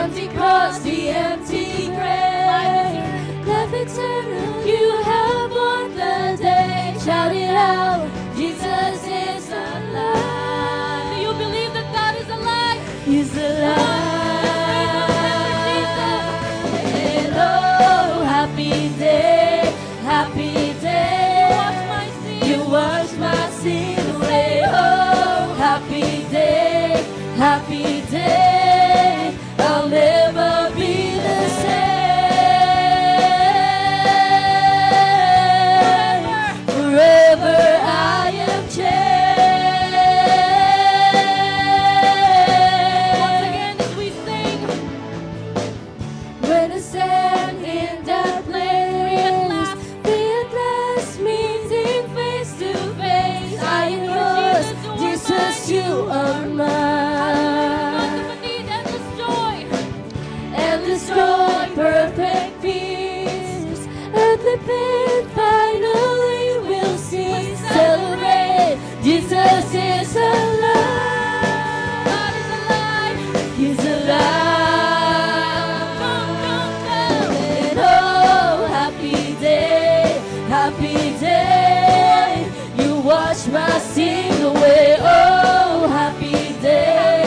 empty cross, the empty grave. Life eternal, you have won the day. Shout it out, Jesus is alive. Do you believe that God is alive? He's alive. And oh, happy day, happy day. You wash my sin away. Oh, happy day, happy day. I'll never be the same. Forever I am changed. Once again, as we sing, When I stand in that place, be at last meeting face to face. I am yours, Jesus, you are mine. nothing but need endless joy. Endless joy, perfect peace. Earthly pain, finally we'll see. Celebrate, Jesus is alive. God is alive. He's alive. Come, come, come. And oh, happy day, happy day. You wash my sin away. Oh, happy day,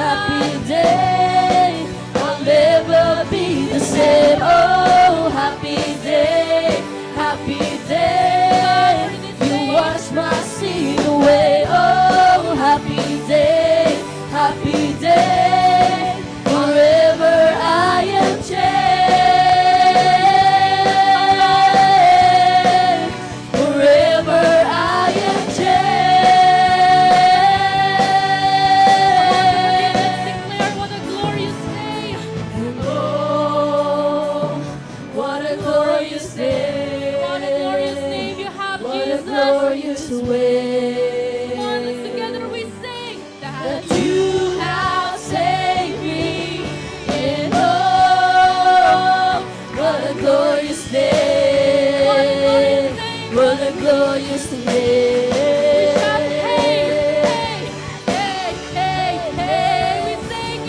happy day. I'll never be the same. Oh, happy day, happy day. You wash my sin away. Oh, happy day, happy day. Forever I am changed. Forever I am changed. Declare what a glorious day. And oh, what a glorious day. What a glorious name you have, What a Jesus. glorious way. One, together we sing That that you have saved me. And oh, what a glorious day. What a glorious day. we sing.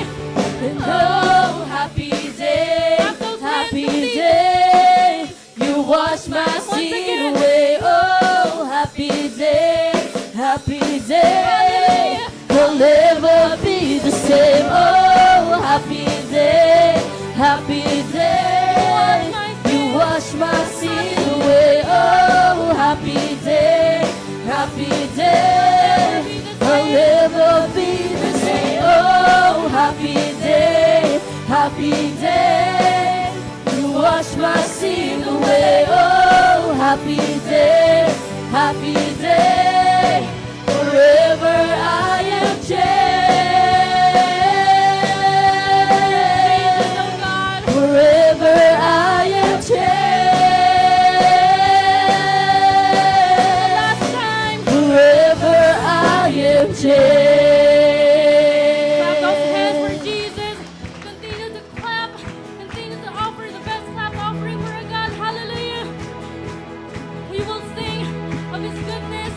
And oh, happy day, happy day. You wash my sin away. Oh, happy day, happy day. I'll never be the same. Oh, happy day, happy day. You wash my sin away. Oh, happy day, happy day. I'll never be the same. Oh, happy day, happy day. You wash my sin away. Oh, happy day, happy day. Forever I am changed. Oh God, Forever I am changed. last time. Forever I am Clap those hands for changed. Jesus. Continue to clap. Continue to offer the best clap offering for our God. Hallelujah. We will sing of His goodness,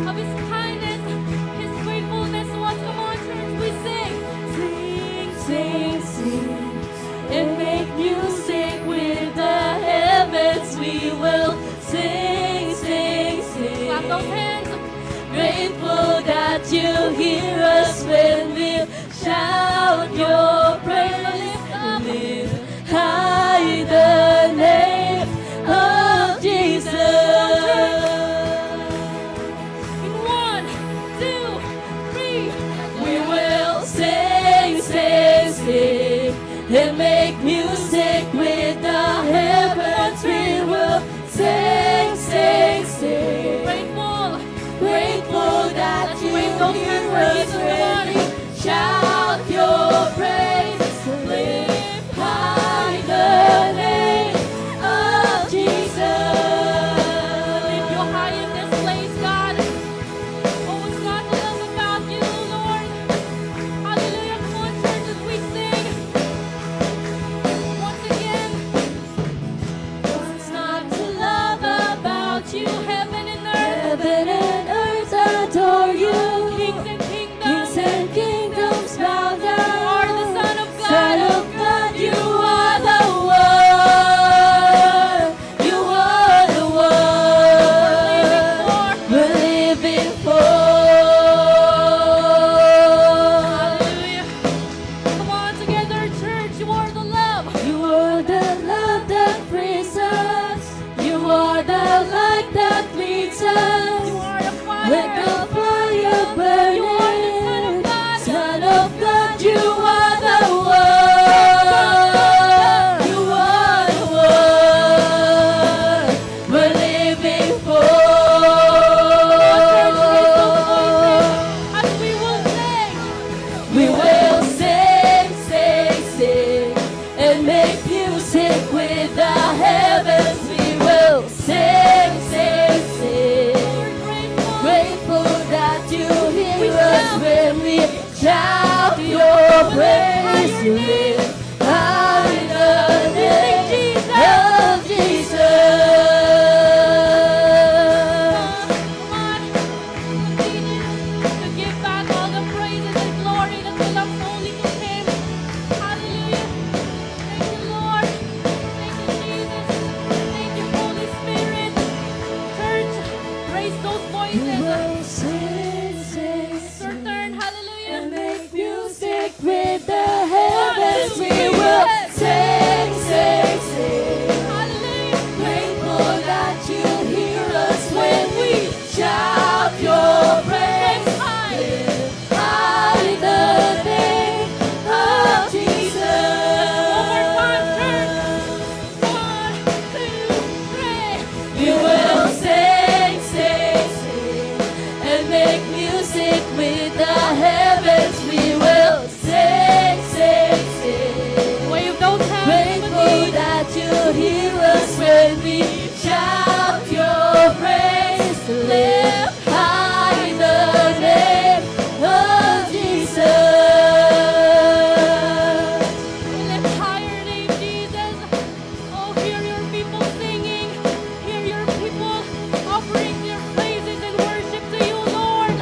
of His kindness, His faithfulness to us. Come on, church. We sing. Sing, sing, sing, and make music with the heavens. We will sing, sing, sing. Clap those hands. Grateful that you hear us when we shout your praise. Lift high the name of Jesus. In 1, 2, 3. We will sing, sing, sing, and make music with the heavens. We will sing, sing, sing. Grateful. Grateful that you Wave those hear hands for us Jesus. Come when on. we shout your praise. Lift high the name of Jesus. Lift you high in this place, God. Oh, it's not just about you, Lord. Hallelujah. Come on, church, as we sing. to live high in the name of Jesus. Come on, continue to give back all the praises and glory that belongs only to Him. Hallelujah. Thank you, Lord. Thank you, Jesus. Thank you, Holy Spirit. Church, raise those We voices. will sing, sing, It's your sing, turn. Hallelujah. and make music with the heavens. We will sing, sing, sing. Hallelujah. Grateful that you hear us when we shout your praise. Lift high in the name of Jesus. One, two, three. We will sing, sing, sing, and make music with the heavens. We will sing, sing, sing. Wave those hands. Grateful that you hear us when we shout your praise. Lift high in the name of Jesus. We lift higher name, Jesus. Oh, hear your people singing. Hear your people offering their praises and worship to you, Lord.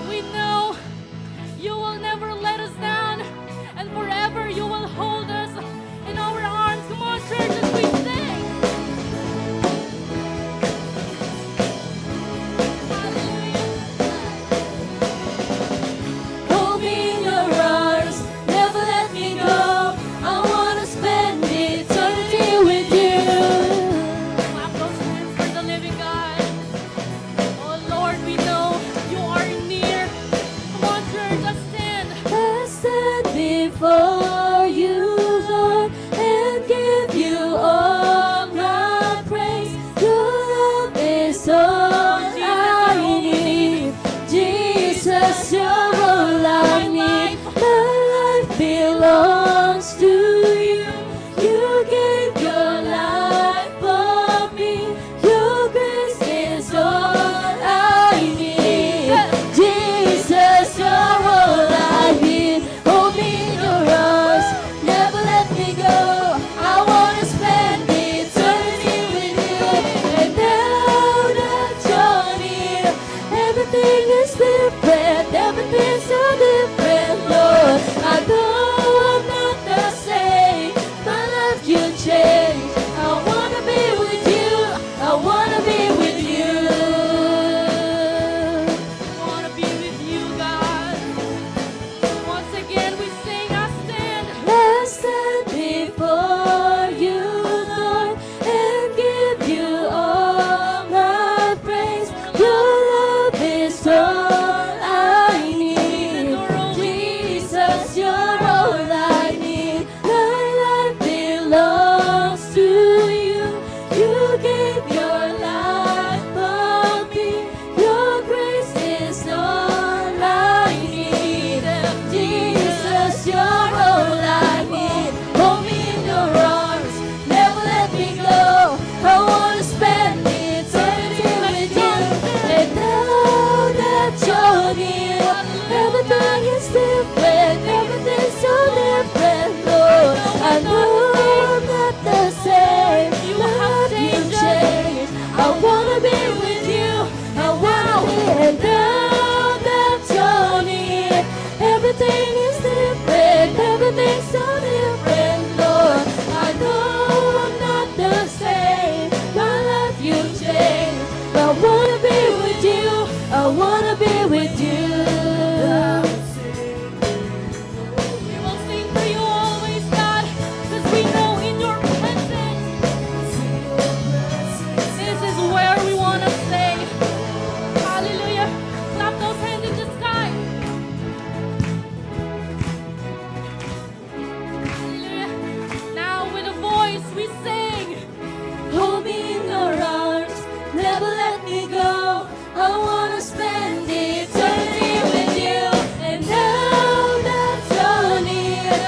We know you will never let us down, and forever you will hold us in our arms. Come on, church, as we sing. Hallelujah. Hold me in your arms, never let me go. I wanna spend eternity with you. Clap those hands for the living God. Oh, Lord, we know you are near. Come on, church, let's stand. I stand before you, Lord, and give you all my praise. Your love is all I need. Jesus, you're all I need. My life belongs to you. You gave your life for me. Your grace is all I need. Jesus, you're all I need. Hold me in your arms, never let me go. I wanna spend eternity with you. And now that you're near, everything is different, everything's so different, Lord. I know I'm not the same, my life you changed. I wanna be with you, I wanna be with you. I want to be with you, God. Once again, we sing, I stand. I stand before you, Lord, and give you all my praise. Your love is all I need. Jesus, you're all I need. My life belongs to you. You gave your life for me. Your grace is all I need. Jesus, you're all I need. Hold me in your arms, never let me go. I wanna spend eternity with you. And now that you're near, everything is different, everything's so different, Lord. I know I'm not the same, my life you changed. I wanna be with you, I wanna be. And now that you're near, everything is different, everything's so different, Lord. I know I'm not the same, my life you changed. I wanna be with you, I wanna be with you. We will sing for you always, God, because we know in your presence, this is where we want to stay. Hallelujah. Clap those hands in the sky. Hallelujah. Now with a voice we sing. Hold me in your arms, never let me go. I wanna spend eternity with you. And now that you're near,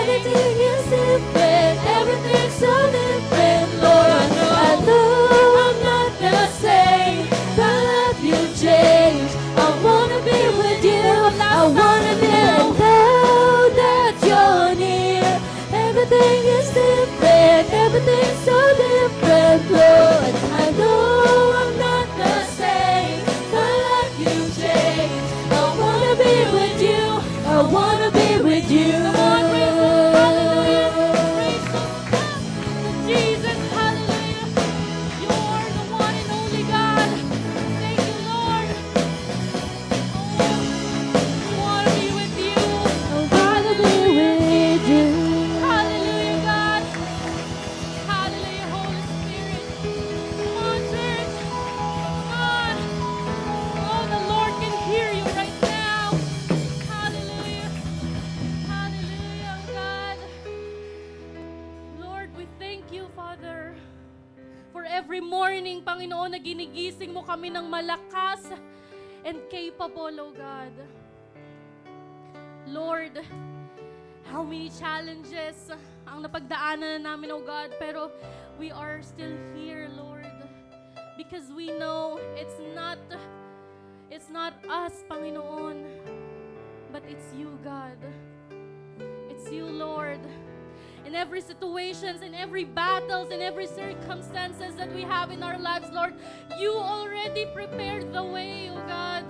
everything is different, everything's so different, Lord. I know I'm not the same, my life you changed. I wanna be with you, I wanna be. And now that you're every morning, Panginoon, na ginigising mo kami ng malakas and capable, oh God. Lord, how many challenges ang napagdaanan na namin, oh God, pero we are still here, Lord. Because we know it's not us, Panginoon, but it's you, God. It's you, Lord. In every situations, in every battles, in every circumstances that we have in our lives, Lord, you already prepared the way, oh God.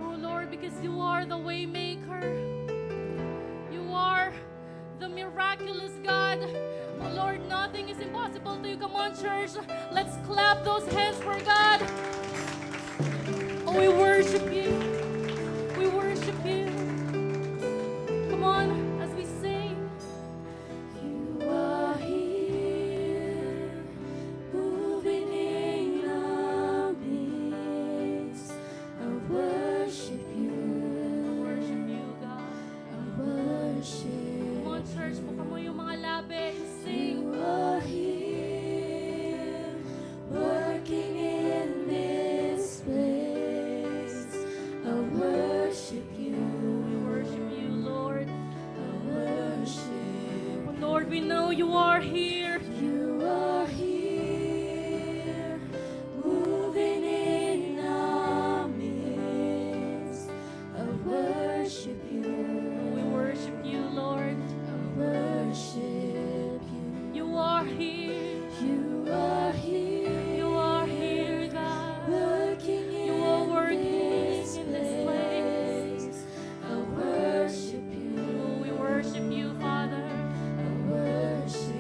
Oh Lord, because you are the way maker. You are the miraculous God. Oh Lord, nothing is impossible to you. Come on, church. Let's clap those hands for God. Oh, we worship you. We worship you. Come on, as we sing. You are here, moving in our midst. I worship you. Worship you, God. I worship. Come on, church. Buka mo yung mga labi. Sing. You are here, working in this place. I worship you. We worship you, Lord. I worship. Oh, Lord, we know you are here. You are here, moving in our midst. I worship you. We worship you, Lord. I worship you. You are here. You are here. You are here, God. Working You are in working this in this place. I worship you. Oh, we worship you, Father. I worship.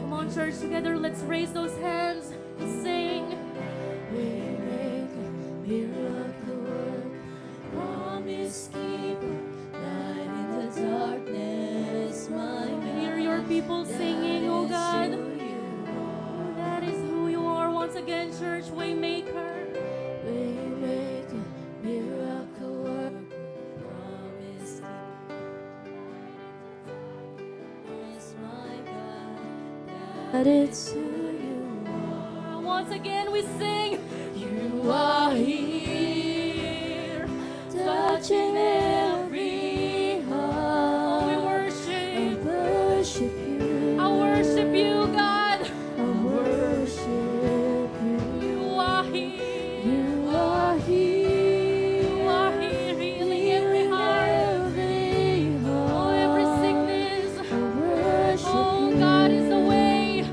Come on, church, together, let's raise those hands and sing. Waymaker, miracle work, promise keeper, light in the darkness, my God. Hear your people singing, oh God. That is who you are. That is who you are. Once again, church, Waymaker. Waymaker, miracle work, promise keeper, my God. That it's who you are. Once again, we sing. You are here, touching every heart. We I worship. worship you. I worship you, God. I worship you. You are here. You are here. You are here, healing every heart. Every Oh, every heart. sickness. I worship Oh, you. God is the way.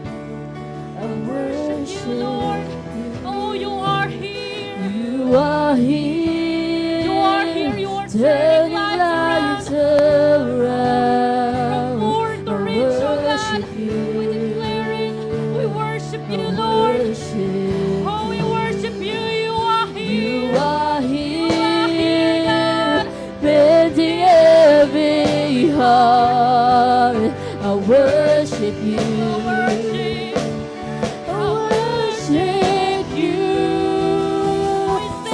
I worship You, Lord. you. Oh, you are here. You are here. You are here. You are turning Turning lives lives around. around. From poor to I rich, oh God. worship you. We declare it. We worship I you, Lord. worship Oh, we worship you. You are here. You are are here, God. here, bending every heart. I worship you. Worship. I worship you.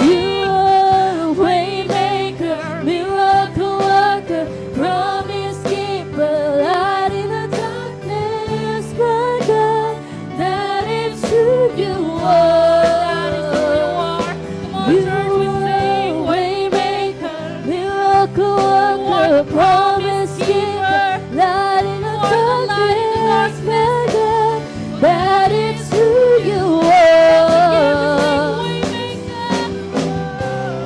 You are a waymaker, miracle worker, promise keeper, light in the darkness, my God. That is who you That is who you are. are. Come on, You church, we sing. are waymaker, miracle worker, promise keeper, light in the darkness, my God. That is who you are.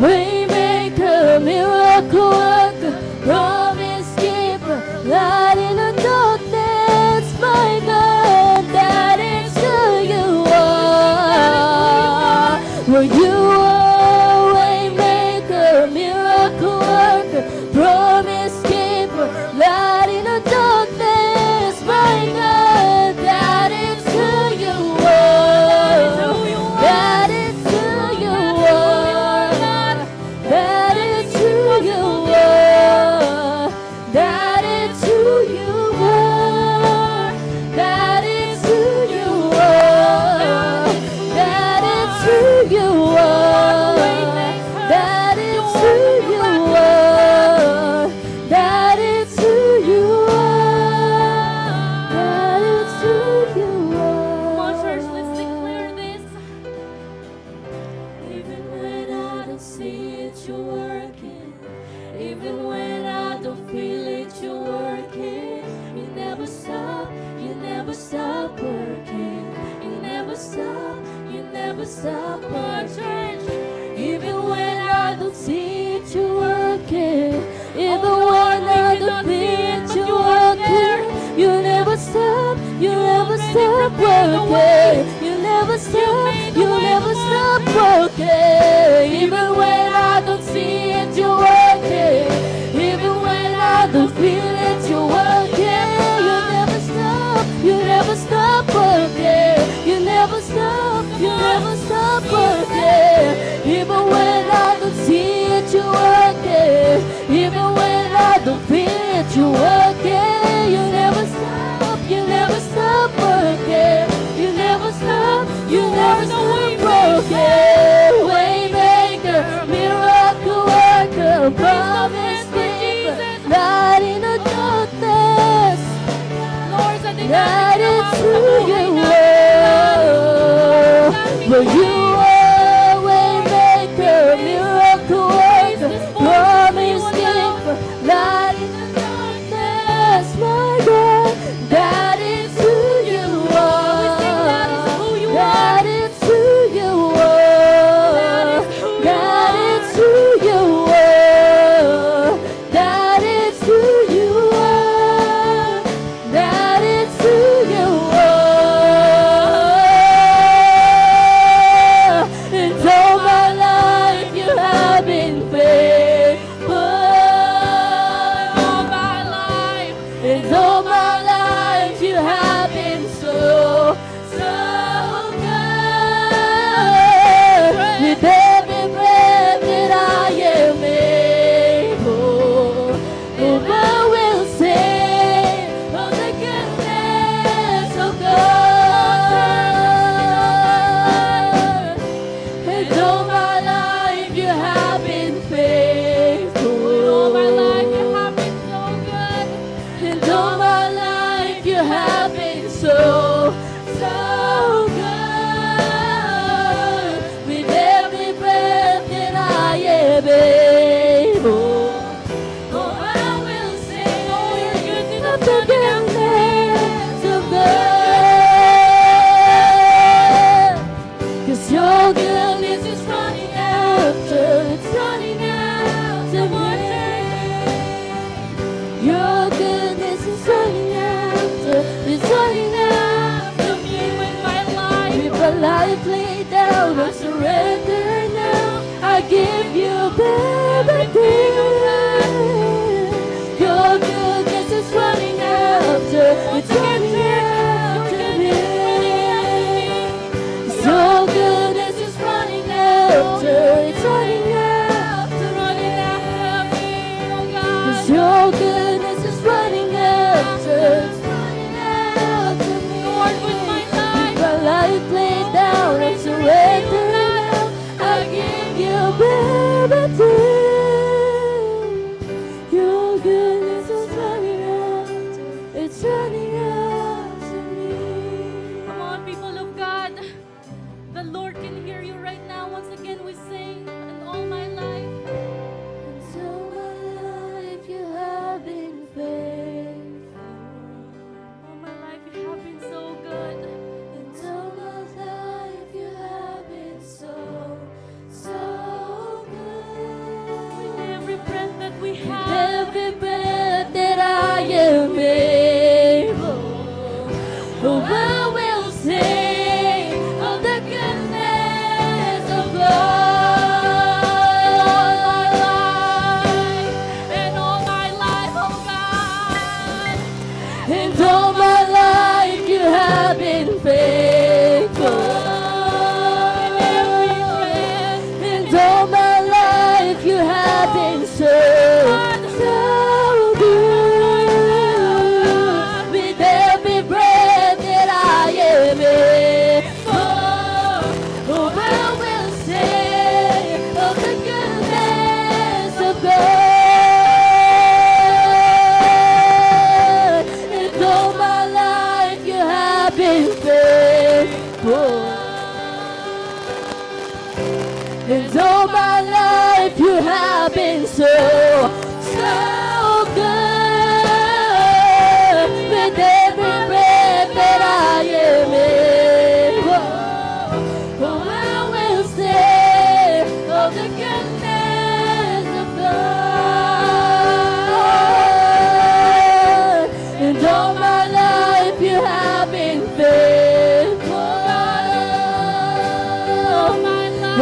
Waymaker, miracle worker, promise keeper, light in the darkness, my God. That is who you are. Well, you are waymaker, miracle worker, promise keeper. Even when I don't feel it, you're working. You never stop working. You never stop working. Even when I don't see it, you're working. Even when I don't feel it, you're working. You never stop working. You never stop working. Even when I don't see it, you're working. Even when I don't feel it, you're working. You never stop working. You never stop working. Even when I don't see it, you're working. Even when I don't feel it, you're working. You never stop working. You never stop working. Waymaker, miracle worker, promise keeper, light in the darkness. Lord, sa That dinami is who you are. For you are waymaker, miracle worker, promise keeper, light in the darkness. My God, that is who you are. That is who you are. That is who you are. That is who you are. That is who you are. And all my life you have been faithful. all my life. And all my life you have been so good. With every breath that I am able, and I will sing of the goodness of God. And all my life you have been faithful. All my life you have been so good. And all my life you have been so good. With every breath that I am able, oh, I will sing your goodness of is the running after goodness of God. 'Cause your goodness is running after, it's running after me. Your goodness is running after, it's running after me. With my life, With my life laid down, I surrender now. I give you everything. Your goodness is running after, it's running after me. Your goodness is running after, it's running after running after me, oh God. 'Cause your goodness is running after, it's running after me. Lord, with my life, My life laid down and surrender now. I give you everything. Your goodness is running after, it's running after me. come on, people of God. The Lord can hear you right now. Once again, we sing, and all my life. And so my life you have been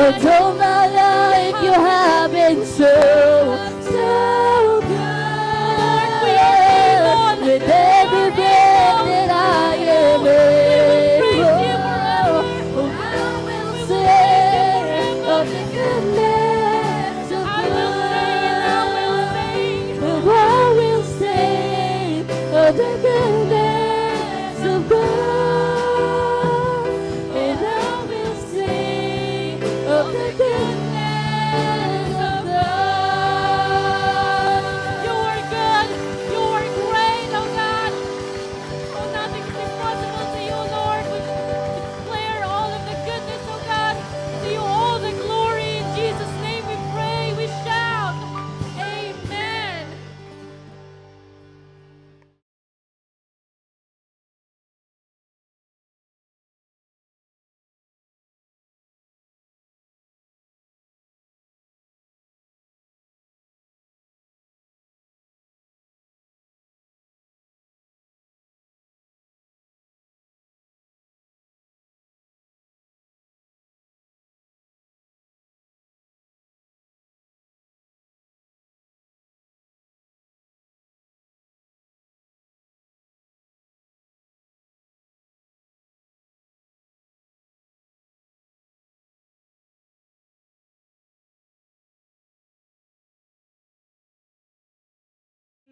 Cause all my life you have been so, so good. With every breath that I am able, I will sing of the goodness of God. I will sing of the goodness of God. And I will sing of the goodness of God. You are good. You are great, oh God. Oh, nothing is impossible to you, Lord. We declare all of the goodness, oh God. To you all the glory. In Jesus' name we pray. We shout. Amen.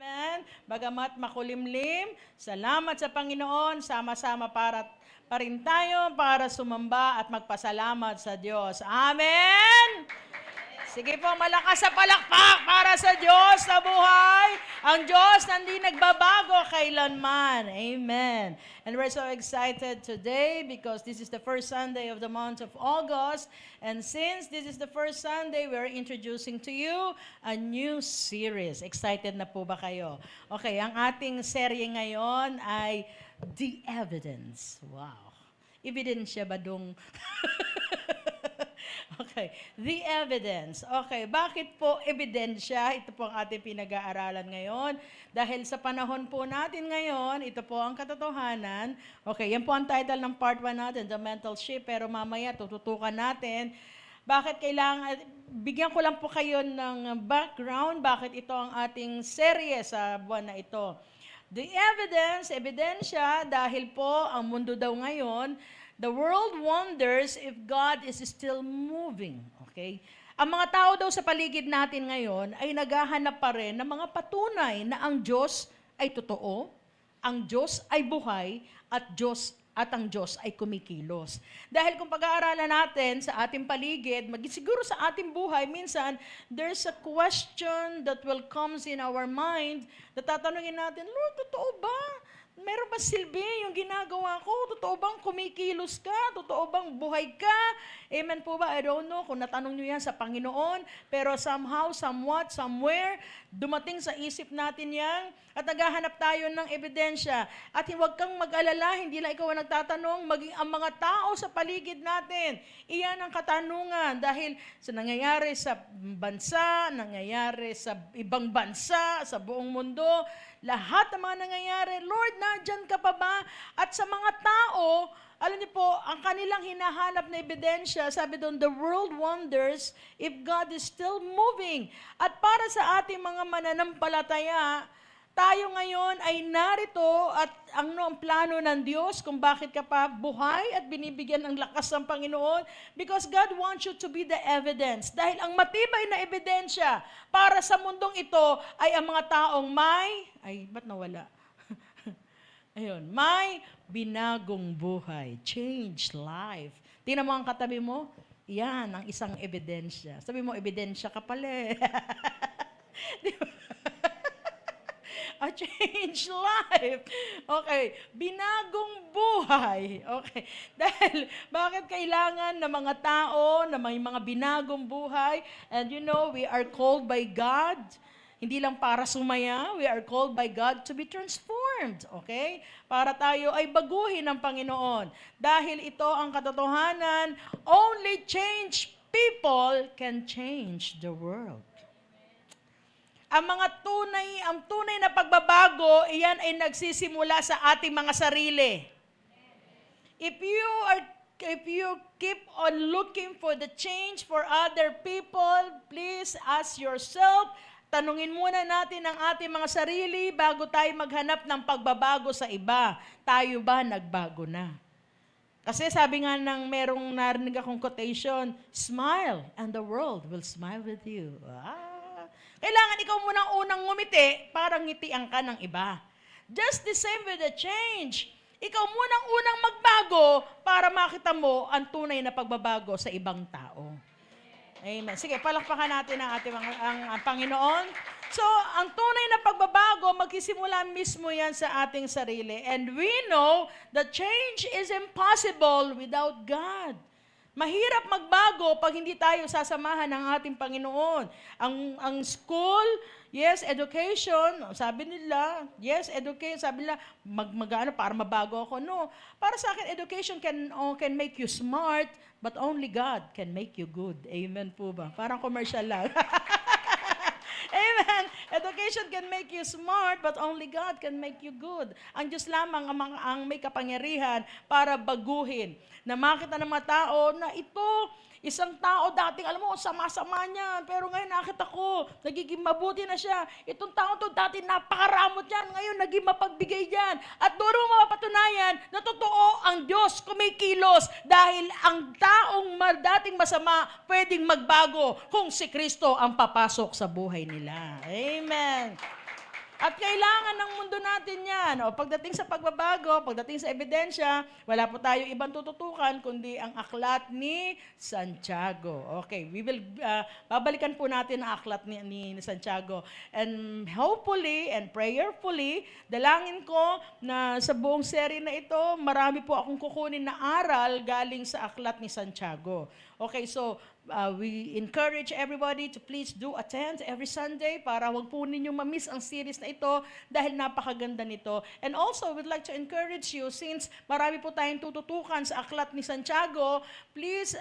Amen. Bagamat makulimlim, salamat sa Panginoon, sama-sama pa rin tayo para sumamba at magpasalamat sa Diyos. Amen! Sige po, malakas sa palakpak para sa Diyos na buhay. Ang Diyos na hindi nagbabago kailanman. Amen. And we're so excited today because this is the first Sunday of the month of August. And since this is the first Sunday, we're introducing to you a new series. Excited na po ba kayo? Okay, ang ating serye ngayon ay The Evidence. Wow. Ebidensya ba dong? Okay, the evidence. Okay, bakit po ebidensya? Ito po ang ating pinag-aaralan ngayon. Dahil sa panahon po natin ngayon, ito po ang katotohanan. Okay, yan po ang title ng part 1 natin, The Mental Shift. Pero mamaya tututukan natin. Bakit kailangan, bigyan ko lang po kayo ng background, bakit ito ang ating serye sa buwan na ito. The evidence, ebidensya, dahil po ang mundo daw ngayon, the world wonders if God is still moving. Okay? Ang mga tao daw sa paligid natin ngayon ay naghahanap pa rin ng mga patunay na ang Diyos ay totoo, ang Diyos ay buhay, at ang Diyos ay kumikilos. Dahil kung pag-aaralan natin sa ating paligid, siguro sa ating buhay, minsan, there's a question that will comes in our mind na tatanungin natin, Lord, totoo ba? Meron ba silbi yung ginagawa ko? Totoo bang kumikilos ka? Totoo bang buhay ka? Amen po ba? I don't know kung natanong nyo yan sa Panginoon, pero somehow, somewhat, somewhere, dumating sa isip natin yan at naghahanap tayo ng ebidensya. At huwag kang mag-alala, hindi lang ikaw ang nagtatanong, maging ang mga tao sa paligid natin. Iyan ang katanungan dahil sa nangyayari sa bansa, nangyayari sa ibang bansa, sa buong mundo, lahat ng mga nangyayari, Lord, nandyan ka pa ba? At sa mga tao, alam niyo po, ang kanilang hinahanap na ebidensya, sabi doon, the world wonders if God is still moving. At para sa ating mga mananampalataya, tayo ngayon ay narito at ang plano ng Diyos kung bakit ka pa buhay at binibigyan ng lakas ng Panginoon because God wants you to be the evidence. Dahil ang matibay na ebidensya para sa mundong ito ay ang mga taong ba't nawala? Ayun, may binagong buhay, change life. Tingnan mo ang katabi mo, yan ang isang ebidensya. Sabi mo, ebidensya ka pala eh. Di ba? A change life. Okay, binagong buhay. Okay, dahil bakit kailangan ng mga tao na may mga binagong buhay? And you know, we are called by God, hindi lang para sumaya, we are called by God to be transformed. Okay? Para tayo ay baguhin ng Panginoon. Dahil ito ang katotohanan, only change people can change the world. Ang tunay na pagbabago, iyan ay nagsisimula sa ating mga sarili. If you are keep on looking for the change for other people, please ask yourself, tanungin muna natin ang ating mga sarili bago tayo maghanap ng pagbabago sa iba. Tayo ba nagbago na? Kasi sabi nga ng merong narinig akong quotation, smile and the world will smile with you. Kailangan ikaw muna unang ngumiti para ngitian ka ng iba. Just the same with the change. Ikaw munang unang magbago para makita mo ang tunay na pagbabago sa ibang tao. Amen. Sige, palakpakan natin ang ating ang Panginoon. So, ang tunay na pagbabago, magsisimula mismo yan sa ating sarili. And we know that change is impossible without God. Mahirap magbago pag hindi tayo sasamahan ng ating Panginoon. Ang school, yes, education, sabi nila, yes, education, sabi nila, mag-ano para mabago ako. No, para sa akin, education can make you smart, but only God can make you good. Amen po ba? Parang commercial lang. Amen. Education can make you smart, but only God can make you good. Ang Diyos lamang ang may kapangyarihan para baguhin. Na makita ng mga tao na ito, isang tao dating, alam mo, sama-sama niya. Pero ngayon nakita ko, nagiging mabuti na siya. Itong tao to dati napakaramot yan. Ngayon naging mapagbigay yan. At doon mo mapapatunayan na totoo ang Diyos kumikilos dahil ang taong dating masama pwedeng magbago kung si Kristo ang papasok sa buhay nila. Amen. At kailangan ng mundo natin yan. O, pagdating sa pagbabago, pagdating sa ebidensya, wala po tayo ibang tututukan kundi ang aklat ni Santiago. Okay, babalikan po natin ang aklat ni Santiago. And hopefully and prayerfully, dalangin ko na sa buong serye na ito, marami po akong kukunin na aral galing sa aklat ni Santiago. Okay, so we encourage everybody to please do attend every Sunday para wag po ninyong ma-miss ang series na ito dahil napakaganda nito. And also, we'd like to encourage you, since marami po tayong tututukan sa aklat ni Santiago, please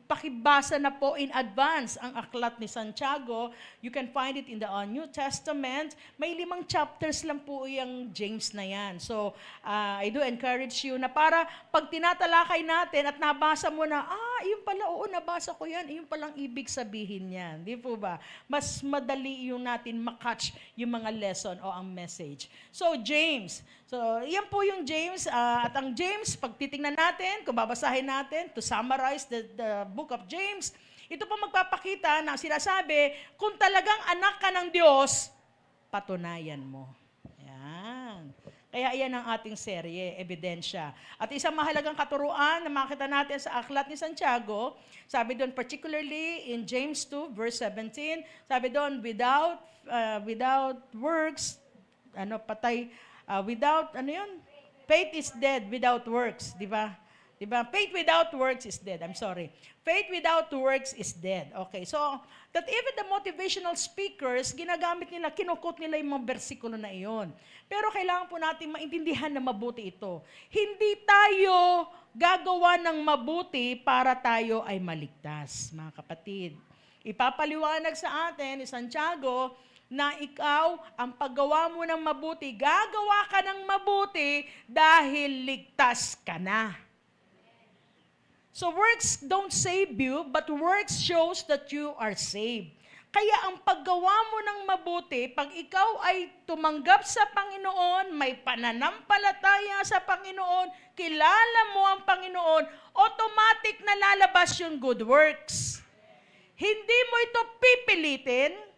pakibasa na po in advance ang aklat ni Santiago. You can find it in the New Testament. May 5 chapters lang po yung James na yan. So, I do encourage you na para pag tinatalakay natin at nabasa mo na, yun pala, oo, nabasa ko yan. Yung palang ibig sabihin yan. Di po ba? Mas madali yung natin makatch yung mga lesson o ang message. So, James. So, yan po yung James. At ang James, pag titingnan natin, kung babasahin natin, to summarize the book of James, ito po magpapakita na sinasabi, kung talagang anak ka ng Diyos, patunayan mo. Yan. Kaya iyan ang ating serye, ebidensya. At isang mahalagang katuruan na makita natin sa aklat ni Santiago, sabi doon particularly in James 2 verse 17, sabi doon, without works, faith is dead without works, di ba? Diba? Faith without works is dead. I'm sorry. Faith without works is dead. Okay, so that even the motivational speakers, ginagamit nila, kinukot nila yung mga bersikulo na iyon. Pero kailangan po natin maintindihan na mabuti ito. Hindi tayo gagawa ng mabuti para tayo ay maligtas, mga kapatid. Ipapaliwanag sa atin ni Santiago na ikaw, ang paggawa mo ng mabuti, gagawa ka ng mabuti dahil ligtas ka na. So works don't save you, but works shows that you are saved. Kaya ang paggawa mo ng mabuti, pag ikaw ay tumanggap sa Panginoon, may pananampalataya sa Panginoon, kilala mo ang Panginoon, automatic na lalabas yung good works. Hindi mo ito pipilitin.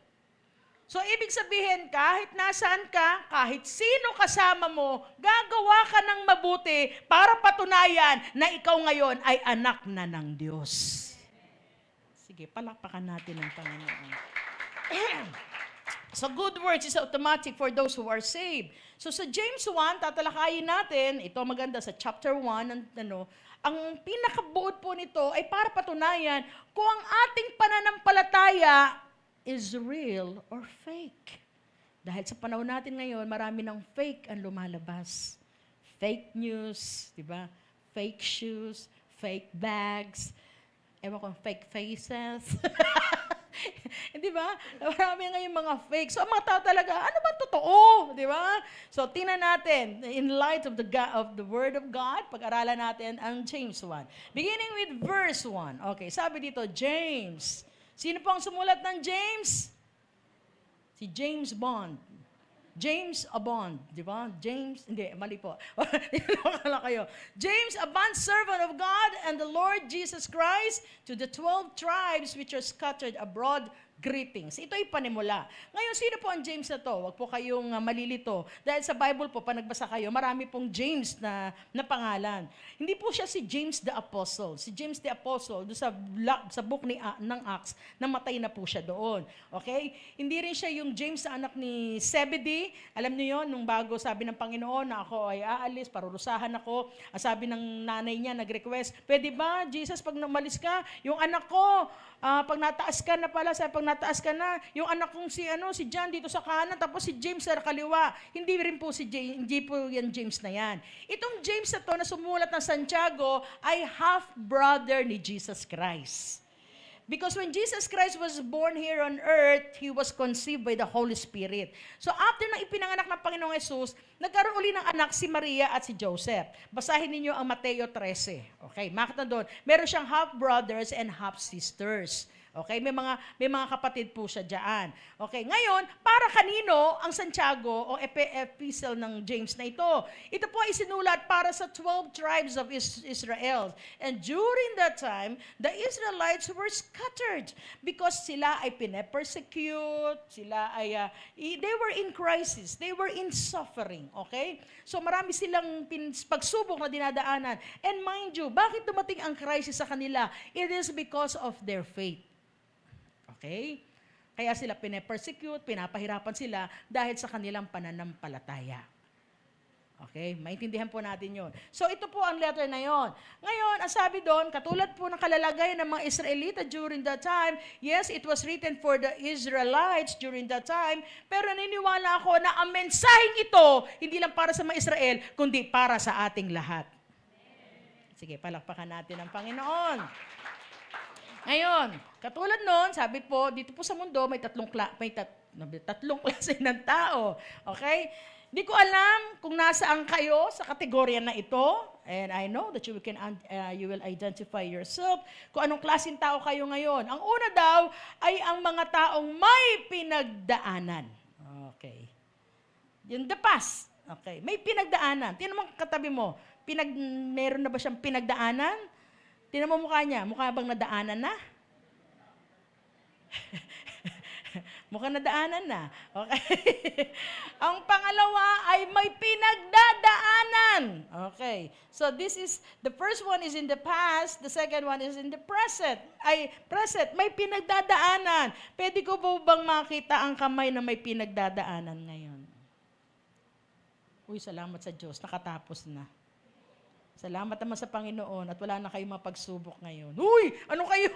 So, ibig sabihin, kahit nasaan ka, kahit sino kasama mo, gagawa ka ng mabuti para patunayan na ikaw ngayon ay anak na ng Diyos. Sige, palakpakan natin ang Panginoon. So, good works is automatic for those who are saved. So, sa James 1, tatalakayin natin, ito maganda sa chapter 1, ang pinakabuod po nito ay para patunayan kung ang ating pananampalataya is real or fake. Dahil sa panahon natin ngayon, marami ng fake ang lumalabas. Fake news, di ba? Fake shoes, fake bags, ewan ko, fake faces. Di ba? Marami ngayon mga fake. So, ang mga tao talaga, ano ba totoo? di ba? So, tingnan natin, in light of the Word of God, pag-aralan natin ang James 1. Beginning with verse 1. Okay, sabi dito, James. Sino po ang sumulat ng James? Si James Bond. James a bond, di ba? James, hindi, mali po. Nakakala kayo. James, a bond servant of God and the Lord Jesus Christ, to the 12 tribes which are scattered abroad, greetings. Ito ay panimula. Ngayon, sino po ang James na to? Huwag po kayong malilito. Dahil sa Bible po, pag nagbasa kayo, marami pong James na pangalan. Hindi po siya si James the Apostle. Si James the Apostle, doon sa book ng Acts, namatay na po siya doon. Okay? Hindi rin siya yung James na anak ni Zebedee. Alam niyo yon, nung bago sabi ng Panginoon na ako ay aalis, parurusahan ako. Sabi ng nanay niya, nag-request, pwede ba, Jesus, pag umalis ka, yung anak ko, pag nataas ka na pala, pag nataas ka na, yung anak kong si John dito sa kanan, tapos si James sa kaliwa. Hindi rin po si James, hindi po yan James na yan. Itong James na to na sumulat ng Santiago ay half-brother ni Jesus Christ. Because when Jesus Christ was born here on earth, He was conceived by the Holy Spirit. So after na ipinanganak ng Panginoong Yesus, nagkaroon uli ng anak si Maria at si Joseph. Basahin ninyo ang Mateo 13. Okay, makita doon. Meron siyang half-brothers and half-sisters. Okay, may mga kapatid po siya diyan. Okay, ngayon, para kanino ang Santiago o epistle ng James na ito? Ito po ay sinulat para sa 12 tribes of Israel. And during that time, the Israelites were scattered because sila ay pine-persecute, sila ay they were in crisis, they were in suffering, okay? So marami silang pagsubok na dinadaanan. And mind you, bakit dumating ang crisis sa kanila? It is because of their faith. Okay? Kaya sila pine-persecute, pinapahirapan sila dahil sa kanilang pananampalataya. Okay? Maintindihan po natin yon. So ito po ang letter na yon. Ngayon, ang sabi doon, katulad po ng kalalagayan ng mga Israelita during that time, yes, it was written for the Israelites during that time, pero naniniwala ako na ang mensaheng ito, hindi lang para sa mga Israel, kundi para sa ating lahat. Sige, palakpakan natin ang Panginoon. Ngayon, katulad noon, sabi po, dito po sa mundo, may tatlong klase ng tao. Okay? Hindi ko alam kung nasaan kayo sa kategorya na ito. And I know that you will identify yourself kung anong klaseng tao kayo ngayon. Ang una daw ay ang mga taong may pinagdaanan. Okay. Yung the past. Okay. May pinagdaanan. Tingnan mo katabi mo. Meron na ba siyang pinagdaanan? Tingnan mo mukha niya. Mukha bang nadaanan na? Mukhang nadaanan na. Okay. Ang pangalawa ay may pinagdadaanan. Okay. So the first one is in the past, the second one is in the present. Present, may pinagdadaanan. Pwede ko ba bang makita ang kamay na may pinagdadaanan ngayon? Uy, salamat sa Diyos. Nakatapos na. Salamat naman sa Panginoon at wala na kayong mapagsubok ngayon. Uy! Ano kayo?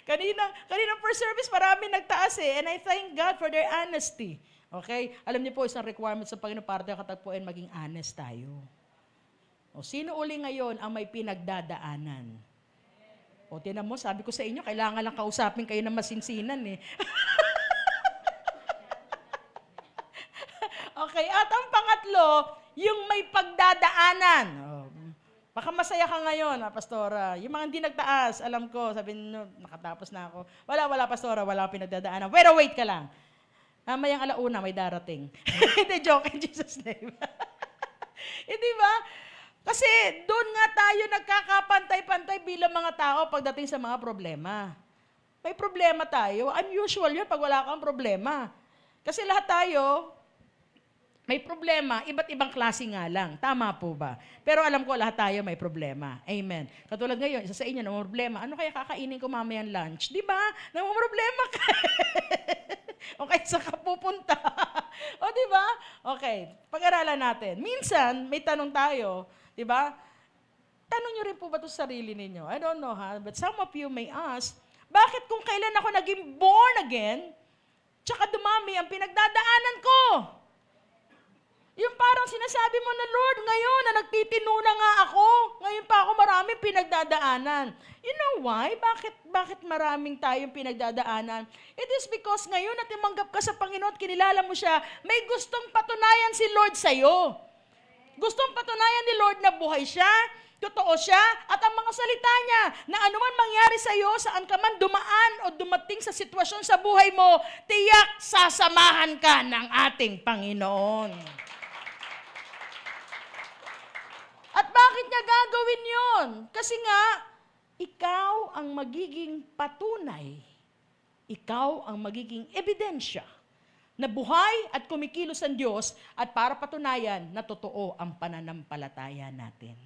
Kanina per service, marami nagtaas eh. And I thank God for their honesty. Okay? Alam niyo po, isang requirement sa Panginoon para tayo katagpuan, maging honest tayo. O, sino uli ngayon ang may pinagdadaanan? O, tinan mo, sabi ko sa inyo, kailangan lang kausapin kayo na masinsinan eh. Okay, at ang pangatlo, yung may pagdadaanan. Oh, baka masaya ka ngayon, Pastora. Yung mga hindi nagtaas, alam ko, sabi nyo, nakatapos na ako. Wala, Pastora, wala akong pinagdadaanan. Pero wait ka lang. Mayang alauna, may darating. Hindi, joke, in Jesus' name. Di ba? Kasi doon nga tayo nagkakapantay-pantay bilang mga tao pagdating sa mga problema. May problema tayo. Unusual yun pag wala kang problema. Kasi lahat tayo, may problema, iba't ibang klase nga lang. Tama po ba? Pero alam ko, lahat tayo may problema. Amen. Katulad ngayon, isa sa inyo, may problema. Ano kaya kakainin ko mamayang lunch? Di ba? May problema ka. O kaya saan ka pupunta? O di ba? Okay, pag-aralan natin. Minsan, may tanong tayo, di ba? Tanong nyo rin po ba ito sa sarili ninyo? I don't know ha, but some of you may ask, bakit kung kailan ako naging born again, tsaka dumami ang pinagdadaanan ko? Yung parang sinasabi mo na, Lord, ngayon na nagtitino na nga ako, ngayon pa ako maraming pinagdadaanan. You know why? Bakit maraming tayong pinagdadaanan? It is because ngayon na timanggap ka sa Panginoon, kinilala mo siya, may gustong patunayan si Lord sa'yo. Gustong patunayan ni Lord na buhay siya, totoo siya, at ang mga salita niya na anuman mangyari sa iyo, saan ka man dumaan o dumating sa sitwasyon sa buhay mo, tiyak sasamahan ka ng ating Panginoon. At bakit niya gagawin yon? Kasi nga, ikaw ang magiging patunay. Ikaw ang magiging ebidensya na buhay at kumikilos ang Diyos at para patunayan na totoo ang pananampalataya natin.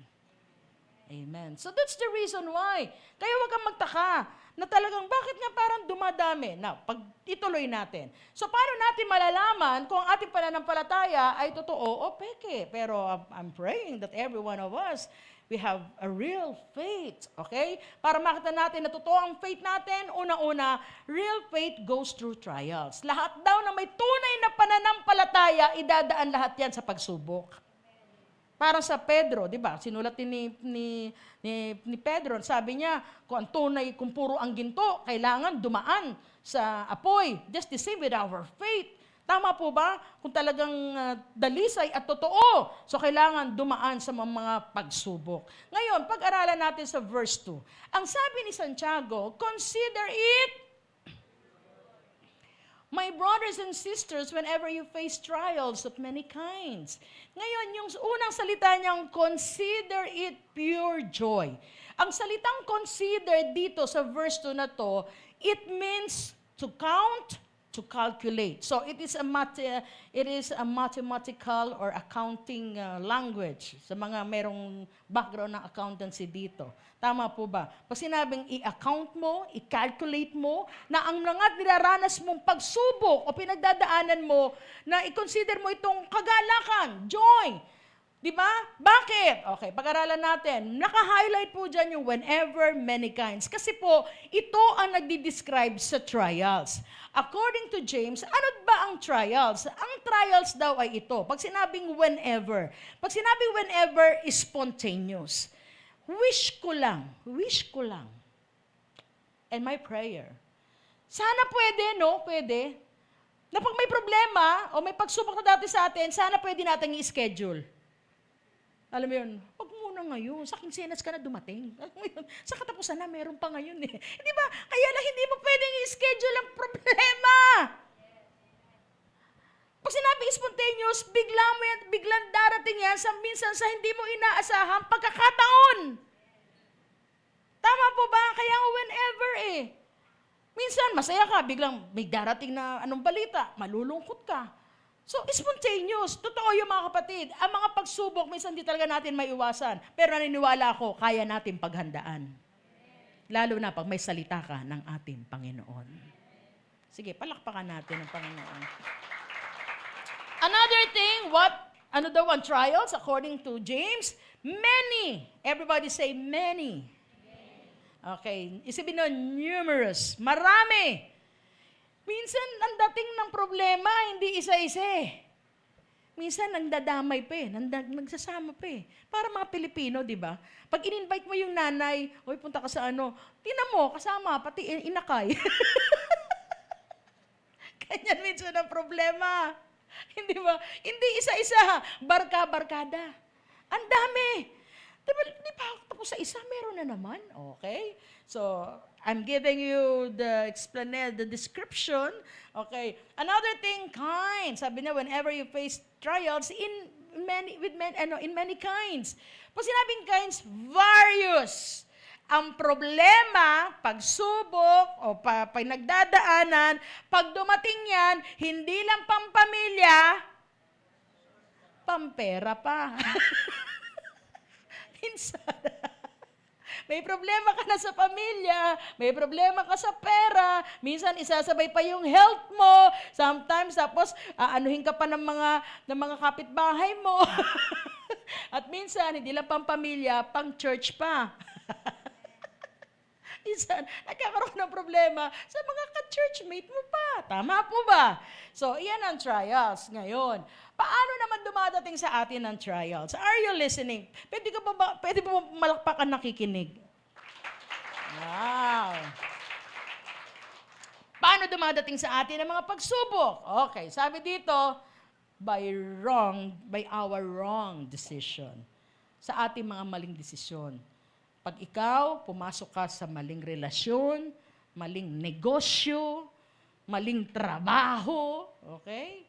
Amen. So that's the reason why. Kaya huwag kang magtaka na talagang bakit nga parang dumadami. Now, pag ituloy natin. So paano natin malalaman kung ang ating pananampalataya ay totoo o peke? Pero I'm praying that every one of us, we have a real faith. Okay? Para makita natin na totoo ang faith natin, una-una, real faith goes through trials. Lahat daw na may tunay na pananampalataya, idadaan lahat yan sa pagsubok. Para sa Pedro, di ba? Sinulat ni Pedro, sabi niya, kung puro ang ginto, kailangan dumaan sa apoy. Just the same with our faith. Tama po ba? Kung talagang dalisay at totoo, so kailangan dumaan sa mga pagsubok. Ngayon, pag-aralan natin sa verse 2. Ang sabi ni Santiago, consider it, my brothers and sisters, whenever you face trials of many kinds. Ngayon, yung unang salita niyang, consider it pure joy. Ang salitang consider dito sa verse 2 na to, it means to count, to calculate. So it is a mathematical or accounting language sa mga merong background ng accountancy dito. Tama po ba? Pag sinabing i-account mo, i-calculate mo, na ang mga niraranas mong pagsubok o pinagdadaanan mo, na i-consider mo itong kagalakan, joy. Di ba? Bakit? Okay, pag-aralan natin. Naka-highlight po dyan yung whenever, many kinds. Kasi po, ito ang nagdi-describe sa trials. According to James, ano ba ang trials? Ang trials daw ay ito. Pag sinabing whenever, is spontaneous. Wish ko lang. And my prayer. Sana pwede, no? Pwede. Na pag may problema o may pagsubok na dati sa atin, sana pwede natin i-schedule. Alam mo yun, wag muna ngayon. Sa kinsenas ka na dumating. Alam mo yun, sa katapusan na, meron pa ngayon eh. Di ba? Kaya lang hindi mo pwedeng i-schedule ang problema. Pag sinabi spontaneous, biglang darating yan minsan sa hindi mo inaasahang pagkakataon. Tama po ba? Kaya whenever eh. Minsan, masaya ka, biglang may darating na anong balita, malulungkot ka. So, spontaneous. Totoo yung mga kapatid. Ang mga pagsubok, minsan di talaga natin maiwasan. Pero naniniwala ako, kaya natin paghandaan. Lalo na pag may salita ka ng ating Panginoon. Sige, palakpakan natin ang Panginoon. Another thing, ano daw ang trials? According to James, many. Everybody say many. Okay, isipin nun, numerous. Marami. Minsan, ang dating ng problema, hindi isa-isa eh. Minsan, nagdadamay pa eh, nagsasama pa eh. Para mga Pilipino, di ba? Pag in-invite mo yung nanay, oy, punta ka sa tingnan mo, kasama, pati inakay. Ganyan minsan ang problema. Hindi ba? Hindi isa-isa, barka-barkada. Ang dami. Diba, di pa tapos sa isa, meron na naman. Okay? So, I'm giving you the description. Okay. Another thing, kind. Sabi niya, whenever you face trials, in many kinds. Pag sinabing kinds, various. Ang problema, pagsubok, o nagdadaanan, pag dumating yan, hindi lang pampamilya, pampera pa. Minsan, may problema ka na sa pamilya, may problema ka sa pera, minsan isasabay pa yung health mo, sometimes tapos aanuhin ka pa ng mga kapitbahay mo. At minsan, hindi lang pang pamilya, pang church pa. Minsan, nagkakaroon ng problema sa mga ka-churchmate mo pa. Tama po ba? So, iyan ang trials ngayon. Paano naman dumadating sa atin ang trials? Are you listening? Pwede ba malakpakan nakikinig? Wow. Paano dumadating sa atin ang mga pagsubok? Okay, sabi dito, by our wrong decision. Sa ating mga maling desisyon. Pag ikaw, pumasok ka sa maling relasyon, maling negosyo, maling trabaho, okay?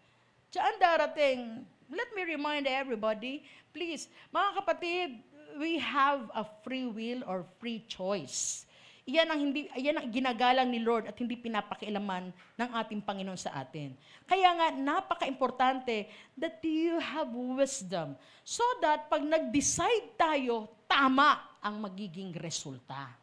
Diyan darating, let me remind everybody, please, mga kapatid, we have a free will or free choice. Iyan ang ginagalang ni Lord at hindi pinapakialaman ng ating Panginoon sa atin. Kaya nga, napaka-importante that you have wisdom so that pag nag-decide tayo, tama ang magiging resulta.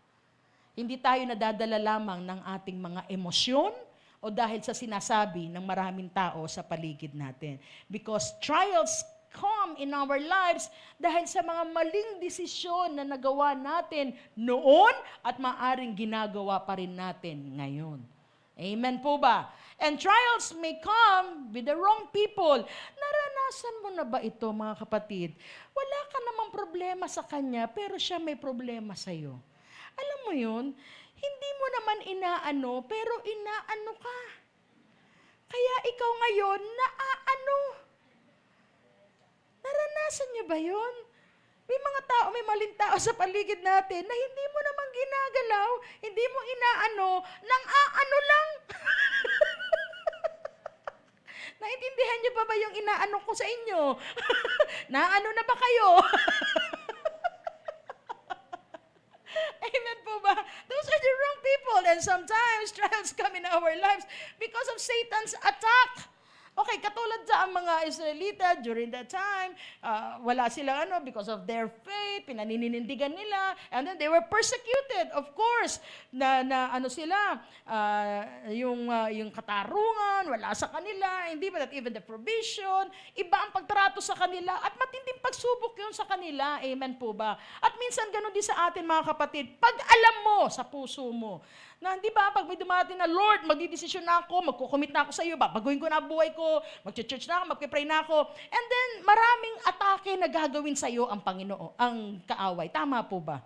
Hindi tayo nadadala lamang ng ating mga emosyon o dahil sa sinasabi ng maraming tao sa paligid natin. Because trials come in our lives dahil sa mga maling desisyon na nagawa natin noon at maaring ginagawa pa rin natin ngayon. Amen po ba? And trials may come with the wrong people. Naranasan mo na ba ito, mga kapatid? Wala ka namang problema sa kanya, pero siya may problema sa'yo. Alam mo yun, hindi mo naman inaano, pero inaano ka. Kaya ikaw ngayon, naaano. Naranasan niyo ba yun? May mga tao, may maling tao sa paligid natin na hindi mo naman ginagalaw, hindi mo inaano, nang aano lang. Naintindihan niyo pa ba yung inaano ko sa inyo? Naano na ba kayo? Amen po ba? Those are the wrong people. And sometimes trials come in our lives because of Satan's attack. Okay, katulad sa mga Israelita during that time, wala silang because of their faith, pinaninindigan nila, and then they were persecuted, of course, yung katarungan, wala sa kanila, hindi ba that even the provision, iba ang pagtrato sa kanila, at matinding pagsubok yun sa kanila, amen po ba? At minsan ganun din sa atin mga kapatid, pag alam mo sa puso mo, na di ba, pag may dumating na, Lord, magdidesisyon na ako, magkukomit na ako sa iyo, babaguhin ko na buhay ko, mag-church na ako, mag-pray na ako. And then, maraming atake na gagawin sa iyo ang Panginoon, ang kaaway. Tama po ba?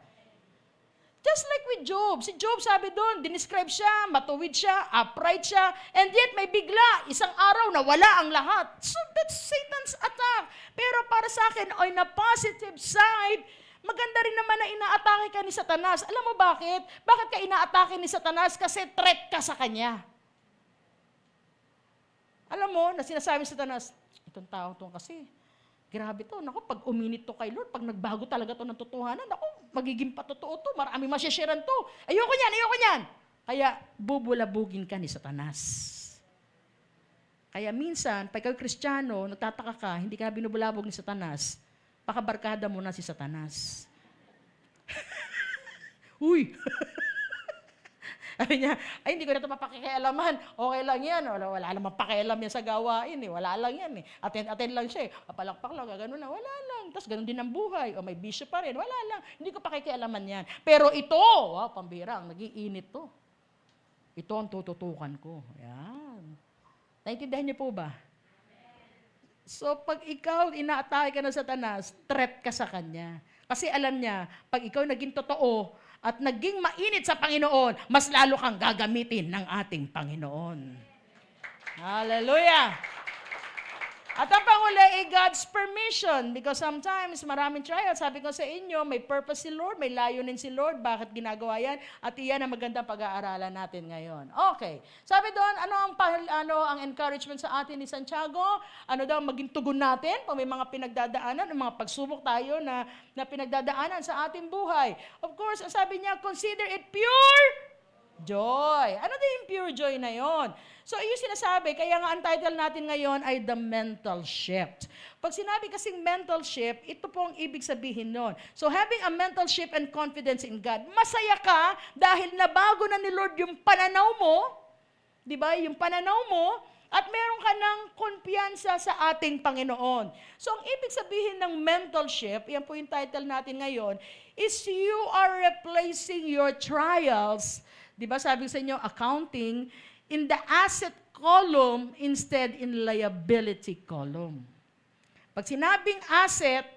Just like with Job. Si Job, sabi doon, dinescribe siya, matuwid siya, upright siya, and yet may bigla, isang araw na wala ang lahat. So that's Satan's attack. Pero para sa akin, on a positive side, maganda rin naman na inaatake ka ni Satanas. Alam mo bakit? Bakit ka inaatake ni Satanas? Kasi threat ka sa kanya. Alam mo, na sinasabi ni Satanas, itong tao to kasi, grabe to. Naku, pag uminit to kay Lord, pag nagbago talaga to ng totohanan, naku, magiging patotoo to, maraming masyasharan to. Ayoko niyan. Kaya, bubulabugin ka ni Satanas. Kaya minsan, pag ikaw Kristiyano, nagtataka ka, hindi ka binubulabog ni Satanas, pakabarkada mo na si Satanas. Uy! Sabi niya, ay hindi ko na ito mapakikialaman. Okay lang yan. Wala namang pakialam yan sa gawain. Wala lang yan. Attend lang siya. Papalakpak lang, gano'n na. Wala lang. Tapos gano'n din ang buhay. O may bisyo pa rin. Wala lang. Hindi ko pakikialaman yan. Pero ito, pambirang, nag-iinit to. Ito ang tututukan ko. Yan. Naintindihan niyo po ba? So, pag ikaw inaatake ka ng Satanas, threat ka sa kanya. Kasi alam niya, pag ikaw naging totoo at naging mainit sa Panginoon, mas lalo kang gagamitin ng ating Panginoon. Hallelujah! At ang panghuli ay God's permission because sometimes maraming trials. Sabi ko sa inyo, may purpose si Lord, may layunin si Lord. Bakit ginagawa yan? At iyan ang magandang pag-aaralan natin ngayon. Okay. Sabi doon, ang encouragement sa atin ni Santiago? Ano daw maging tugon natin pag may mga pinagdadaanan, mga pagsubok tayo na pinagdadaanan sa ating buhay. Of course, sabi niya, consider it pure joy. Ano din yung pure joy na yon? So, yung sinasabi, kaya nga ang title natin ngayon ay The Mental Shift. Pag sinabi kasing mental shift, ito po ang ibig sabihin nun. So, having a mental shift and confidence in God, masaya ka dahil nabago na ni Lord yung pananaw mo, di ba? Yung pananaw mo, at meron ka ng kumpiyansa sa ating Panginoon. So, ang ibig sabihin ng mental shift, yan po yung title natin ngayon, is you are replacing your trials, di ba sabi sa inyo, accounting, in the asset column instead in liability column. Pag sinabing asset,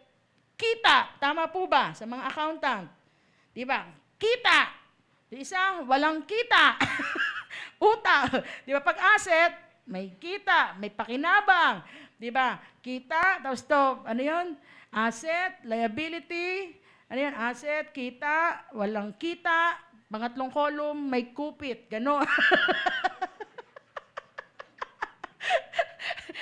kita. Tama po ba sa mga accountant? Di ba? Kita. Yung isa, walang kita. Utang. Di ba? Pag asset, may kita, may pakinabang. Di ba? Kita, tapos to, ano yun? Asset, liability. Ano yun? Asset, kita, walang kita. Pangatlong column, may kupit. Ganon.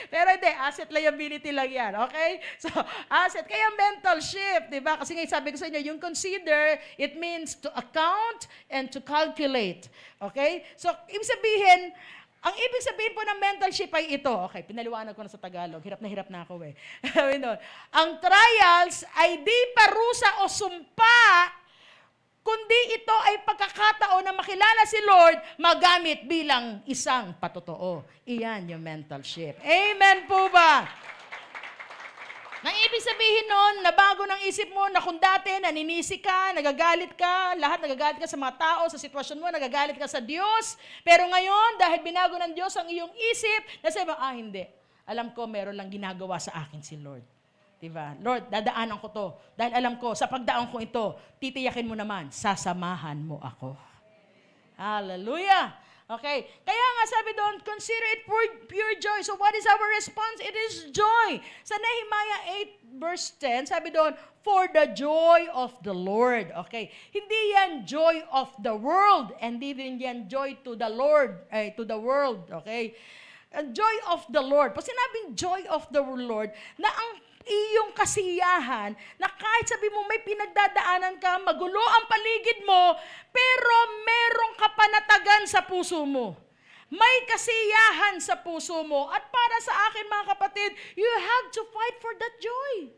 Pero hindi, asset liability lang yan, okay? So, asset, kaya mental shift, di ba? Kasi nga sabi ko sa inyo, yung consider, it means to account and to calculate, okay? So, ibig sabihin, ang ibig sabihin po ng mental shift ay ito. Okay, pinaliwanag ko na sa Tagalog. Hirap na ako eh. Ang trials ay di parusa o sumpa, kundi ito ay pagkakataon na makilala si Lord, magamit bilang isang patotoo. Iyan yung mental shift. Amen po ba? Nang ibig sabihin nun, na bago ng isip mo, na kung dati naninisi ka, nagagalit ka, lahat nagagalit ka sa mga tao, sa sitwasyon mo, nagagalit ka sa Diyos. Pero ngayon, dahil binago ng Diyos ang iyong isip, nasabi mo, hindi. Alam ko, meron lang ginagawa sa akin si Lord. Diba? Lord, dadaanan ko to. Dahil alam ko, sa pagdaan ko ito, titiyakin mo naman, sasamahan mo ako. Hallelujah! Okay. Kaya nga sabi doon, consider it pure joy. So what is our response? It is joy. Sa Nehemiah 8 verse 10, sabi doon, for the joy of the Lord. Okay. Hindi yan joy of the world. And hindi din yan joy to the Lord, to the world. Okay. Joy of the Lord. Pag sinabing joy of the Lord, na ang iyong kasiyahan, na kahit sabi mo may pinagdadaanan ka, magulo ang paligid mo, pero merong kapanatagan sa puso mo. May kasiyahan sa puso mo. At para sa akin mga kapatid, you have to fight for that joy.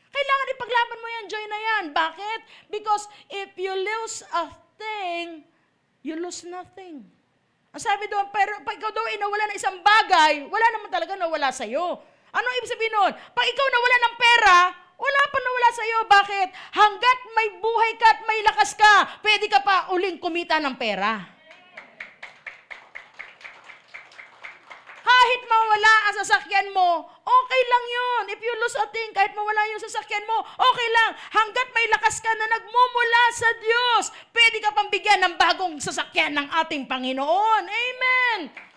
Kailangan ipaglaban mo yan, joy na yan. Bakit? Because if you lose a thing, you lose nothing. Ang sabi doon, pero pag ikaw daw ay nawala ng isang bagay, wala naman talaga nawala sa'yo. Ano ibig sabihin nun? Pag ikaw nawala ng pera, wala pa nawala sa'yo. Bakit? Hanggat may buhay ka at may lakas ka, pwede ka pa uling kumita ng pera. Kahit mawala ang sasakyan mo, okay lang yun. If you lose a thing, kahit mawala yung sasakyan mo, okay lang. Hanggat may lakas ka na nagmumula sa Diyos, pwede ka pang bigyan ng bagong sasakyan ng ating Panginoon. Amen!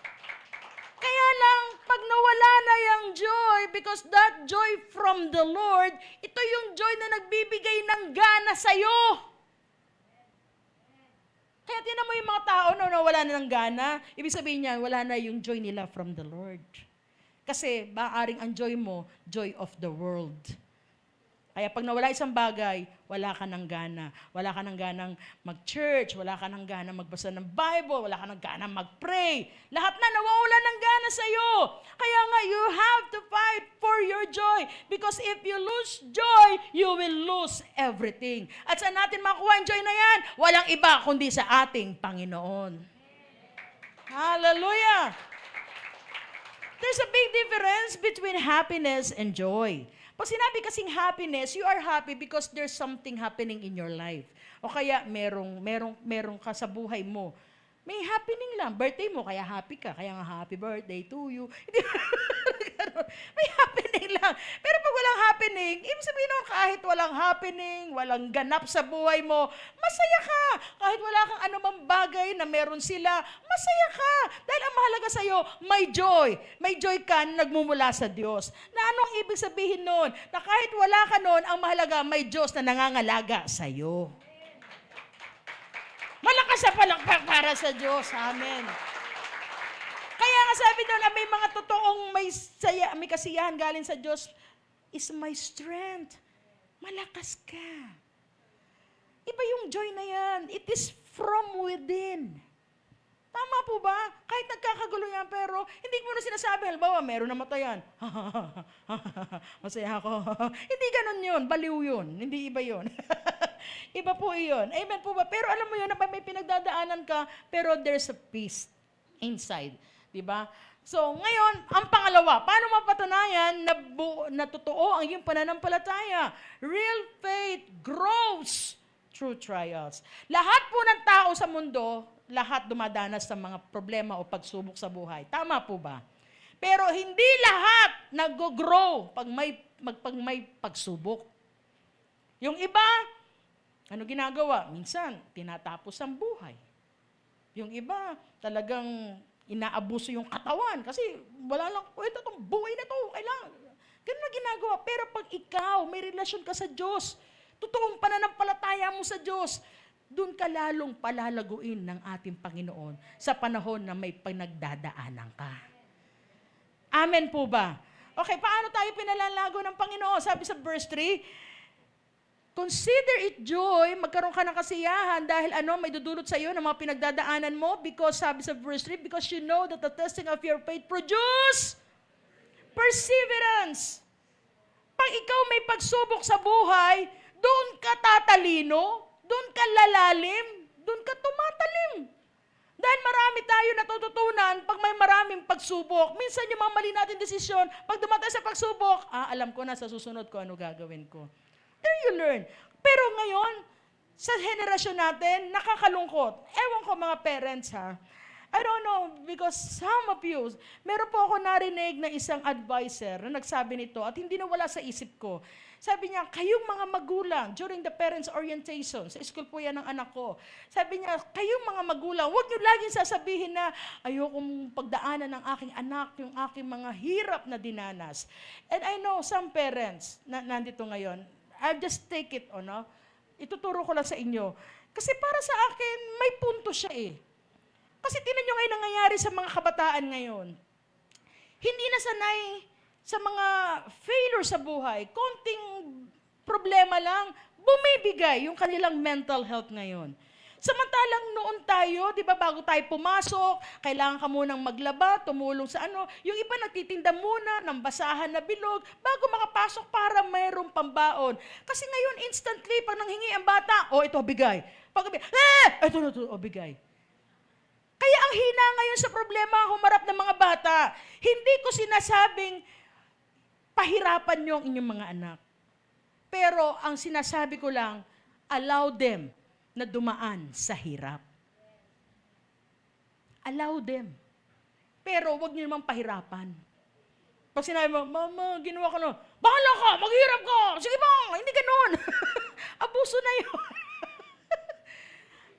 Kaya lang, pag nawala na yung joy, because that joy from the Lord, ito yung joy na nagbibigay ng gana sa'yo. Kaya tinan mo yung mga tao na nawala na ng gana, ibig sabihin niya, wala na yung joy nila from the Lord. Kasi maaaring ang joy mo, joy of the world. Kaya pag nawala isang bagay, wala ka ng gana. Wala ka ng ganang mag-church, wala ka ng ganang magbasa ng Bible, wala ka ng ganang mag-pray. Lahat na nawawala ng gana sa'yo. Kaya nga, you have to fight for your joy. Because if you lose joy, you will lose everything. At saan natin makuha ang joy na yan? Walang iba kundi sa ating Panginoon. Hallelujah! There's a big difference between happiness and joy. Pag sinabi kasing happiness, you are happy because there's something happening in your life. O kaya merong ka sa buhay mo. May happening lang. Birthday mo, kaya happy ka. Kaya nga happy birthday to you. May happening lang. Pero pag walang happening, ibig sabihin nun, kahit walang happening, walang ganap sa buhay mo, masaya ka. Kahit wala kang anumang bagay na meron sila, masaya ka. Dahil ang mahalaga sa'yo, may joy. May joy ka na nagmumula sa Diyos. Na anong ibig sabihin nun? Na kahit wala ka nun, ang mahalaga, may Diyos na nangangalaga sa'yo. Malakas sa palakpak para sa Diyos. Amen. Kaya nga sabi doon na may mga totoong may kasiyahan galing sa Diyos is my strength. Malakas ka. Iba yung joy na yan. It is from within. Tama po ba? Kahit nagkakagulo yan, pero hindi mo na sinasabi. Halimbawa, meron na matayan. Masaya ako. Hindi ganun yun. Baliw yun. Hindi iba yun. Iba po yun. Amen po ba? Pero alam mo yun, may pinagdadaanan ka, pero there's a peace inside. Diba? So, ngayon, ang pangalawa, paano mapatunayan na totoo ang iyong pananampalataya? Real faith grows through trials. Lahat po ng tao sa mundo, lahat dumadanas sa mga problema o pagsubok sa buhay. Tama po ba? Pero hindi lahat nag-grow pag may pagsubok. Yung iba, ano ginagawa? Minsan, tinatapos ang buhay. Yung iba, talagang inaabuso yung katawan kasi wala lang, ito itong buhay na to, kailangan. Ganun na ginagawa. Pero pag ikaw, may relasyon ka sa Diyos, totoong pananampalataya mo sa Diyos, doon ka lalong palalaguin ng ating Panginoon sa panahon na may pinagdadaanan ka. Amen po ba? Okay, paano tayo pinalalago ng Panginoon? Sabi sa verse 3, consider it joy, magkaroon ka ng kasiyahan dahil may dudulot sa iyo ng mga pinagdadaanan mo because, sabi sa verse 3, because you know that the testing of your faith produce perseverance. Pag ikaw may pagsubok sa buhay, doon ka tatalino, doon ka lalalim, doon ka tumatalim. Dahil marami tayo natututunan pag may maraming pagsubok. Minsan yung mga mali natin desisyon, pag dumatay sa pagsubok, alam ko na sa susunod ko ano gagawin ko. There you learn. Pero ngayon, sa henerasyon natin, nakakalungkot. Ewan ko mga parents ha. I don't know, because some of you, meron po ako narinig na isang advisor na nagsabi nito at hindi na wala sa isip ko. Sabi niya, kayong mga magulang, during the parents' orientation, sa school po yan ng anak ko, sabi niya, kayong mga magulang, huwag niyo laging sasabihin na ayokong pagdaanan ng aking anak, yung aking mga hirap na dinanas. And I know some parents na nandito ngayon, I'll just take it, ituturo ko lang sa inyo. Kasi para sa akin, may punto siya eh. Kasi tinan nyo ngayon nangyayari sa mga kabataan ngayon. Hindi na sanay sa mga failure sa buhay. Konting problema lang, bumibigay yung kanilang mental health ngayon. Samantalang noon tayo, di ba, bago tayo pumasok, kailangan ka munang maglaba, tumulong sa yung iba nagtitinda muna ng basahan na bilog bago makapasok para mayroong pambaon. Kasi ngayon, instantly, pag nanghingi ang bata, ito, bigay. Pag ito, bigay. Kaya ang hina ngayon sa problema humarap ng mga bata, hindi ko sinasabing pahirapan niyo ang inyong mga anak. Pero ang sinasabi ko lang, allow them na dumaan sa hirap. Allow them. Pero huwag niyo naman pahirapan. Pag sinabi mo, Mama, ginawa ko na, bahala ka, maghirap ka, sige ba, hindi ganun. Abuso na yun.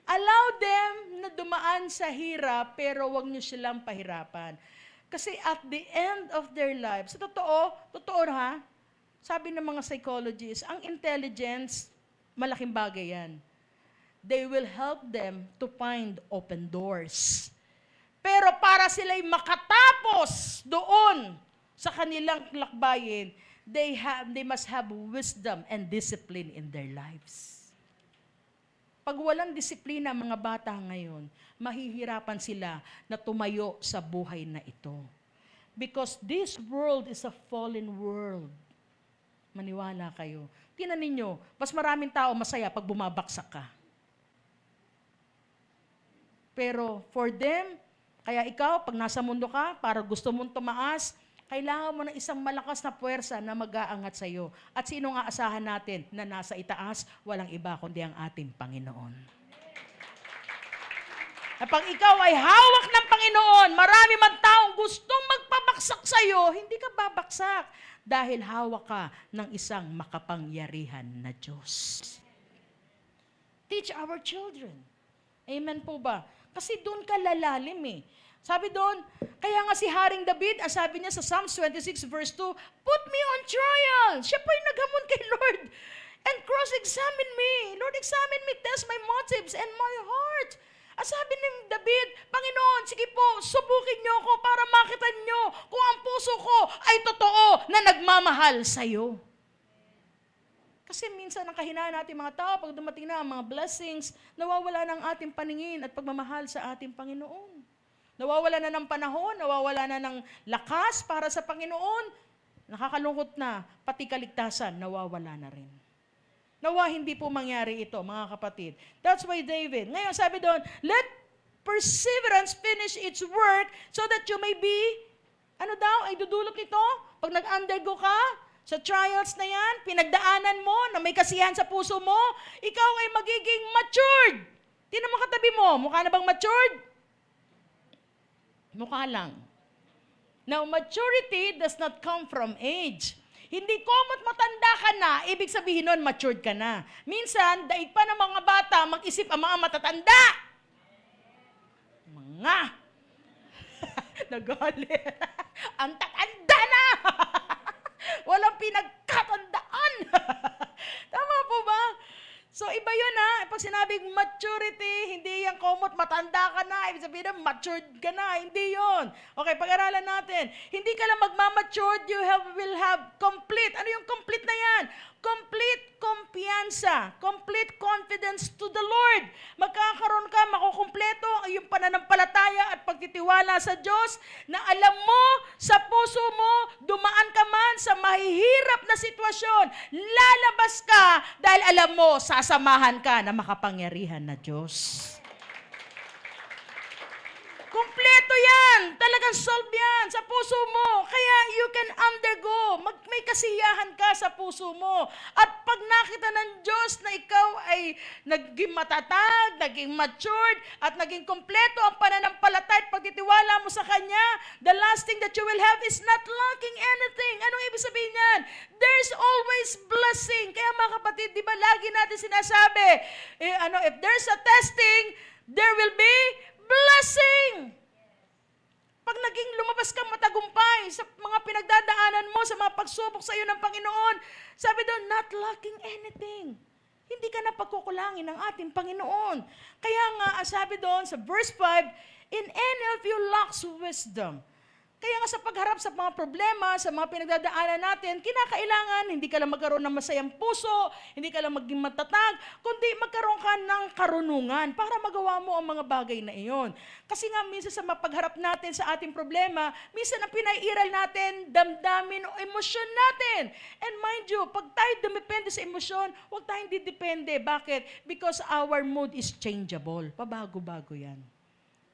Allow them na dumaan sa hirap, pero wag niyo silang pahirapan. Kasi at the end of their lives, sa totoo ha, sabi ng mga psychologists, ang intelligence, malaking bagay yan. They will help them to find open doors. Pero para sila'y makatapos doon sa kanilang lakbayin, they must have wisdom and discipline in their lives. Pag walang disiplina mga bata ngayon, mahihirapan sila na tumayo sa buhay na ito. Because this world is a fallen world. Maniwala kayo. Tingnan ninyo, mas maraming tao masaya pag bumabaksak ka. Pero for them, kaya ikaw, pag nasa mundo ka, para gusto mong tumaas, kailangan mo ng isang malakas na puwersa na mag-aangat sa iyo. At sino nga asahan natin na nasa itaas, walang iba kundi ang ating Panginoon. At pag ikaw ay hawak ng Panginoon, marami man taong gustong magpabaksak sa iyo, hindi ka babaksak dahil hawak ka ng isang makapangyarihan na Diyos. Teach our children. Amen po ba? Kasi doon ka lalalim eh. Sabi doon, kaya nga si Haring David, ang sabi niya sa Psalms 26 verse 2, put me on trial. Siya po yung naghamon kay Lord. And cross-examine me. Lord, examine me, test my motives and my heart. Ang sabi ni David, Panginoon, sige po, subukin niyo ako para makita niyo kung ang puso ko ay totoo na nagmamahal sa iyo. Kasi minsan ang kahinaan natin mga tao, pag dumating na ang mga blessings, nawawala ng ating paningin at pagmamahal sa ating Panginoon. Nawawala na ng panahon, nawawala na ng lakas para sa Panginoon. Nakakalungkot na, pati kaligtasan, nawawala na rin. Nawa hindi po mangyari ito, mga kapatid. That's why David, ngayon sabi doon, let perseverance finish its work so that you may be, ay dudulot nito? Pag nag-undergo ka, sa trials na yan, pinagdaanan mo, na may kasiyahan sa puso mo, ikaw ay magiging matured. Tingnan mo katabi mo, mukha na bang matured? Mukha lang. Now, maturity does not come from age. Hindi komot matanda ka na, ibig sabihin nun, matured ka na. Minsan, daig pa ng mga bata, mag-isip ang mga matatanda. Mga. Nagalit. Ang tatanda na. Walang pinagkatandaan. Tama po ba? So, iba yun ha. Pag sinabing maturity, hindi yan komot, matanda ka na. Ibig sabihin na, matured ka na. Hindi yun. Okay, pag-aralan natin. Hindi ka lang magmamatured, will have complete. Ano yung complete na yan? Complete kumpiyansa. Complete confidence to the Lord. Magkakaroon ka, makukumpleto ang iyong pananampalataya at pagtitiwala sa Diyos na alam mo, sa puso mo, dumaan ka man sa mahihirap na sitwasyon, lalabas ka dahil alam mo, sasamahan ka na makapangyarihan na Diyos. Kompleto yan. Talagang solve yan sa puso mo. Kaya you can undergo. May kasiyahan ka sa puso mo. At pag nakita ng Diyos na ikaw ay naging matatag, naging matured, at naging kompleto ang pananampalataya at pagtitiwala mo sa Kanya, the last thing that you will have is not lacking anything. Anong ibig sabihin yan? There's always blessing. Kaya mga kapatid, di ba lagi natin sinasabi, if there's a testing, there will be blessing. Pag naging lumabas kang matagumpay sa mga pinagdadaanan mo, sa mga pagsubok sa iyo ng Panginoon, sabi doon, not lacking anything. Hindi ka na pagkukulangin ng ating Panginoon. Kaya nga, sabi doon sa verse 5, in any of you lacks wisdom. Kaya nga sa pagharap sa mga problema, sa mga pinagdadaanan natin, kinakailangan hindi ka lang magkaroon ng masayang puso, hindi ka lang maging matatag, kundi magkaroon ka ng karunungan para magawa mo ang mga bagay na iyon. Kasi nga minsan sa mapagharap natin sa ating problema, minsan ang pinairal natin, damdamin o emosyon natin. And mind you, pag tayo dumepende sa emosyon, huwag tayong didepende. Bakit? Because our mood is changeable. Pabago-bago yan.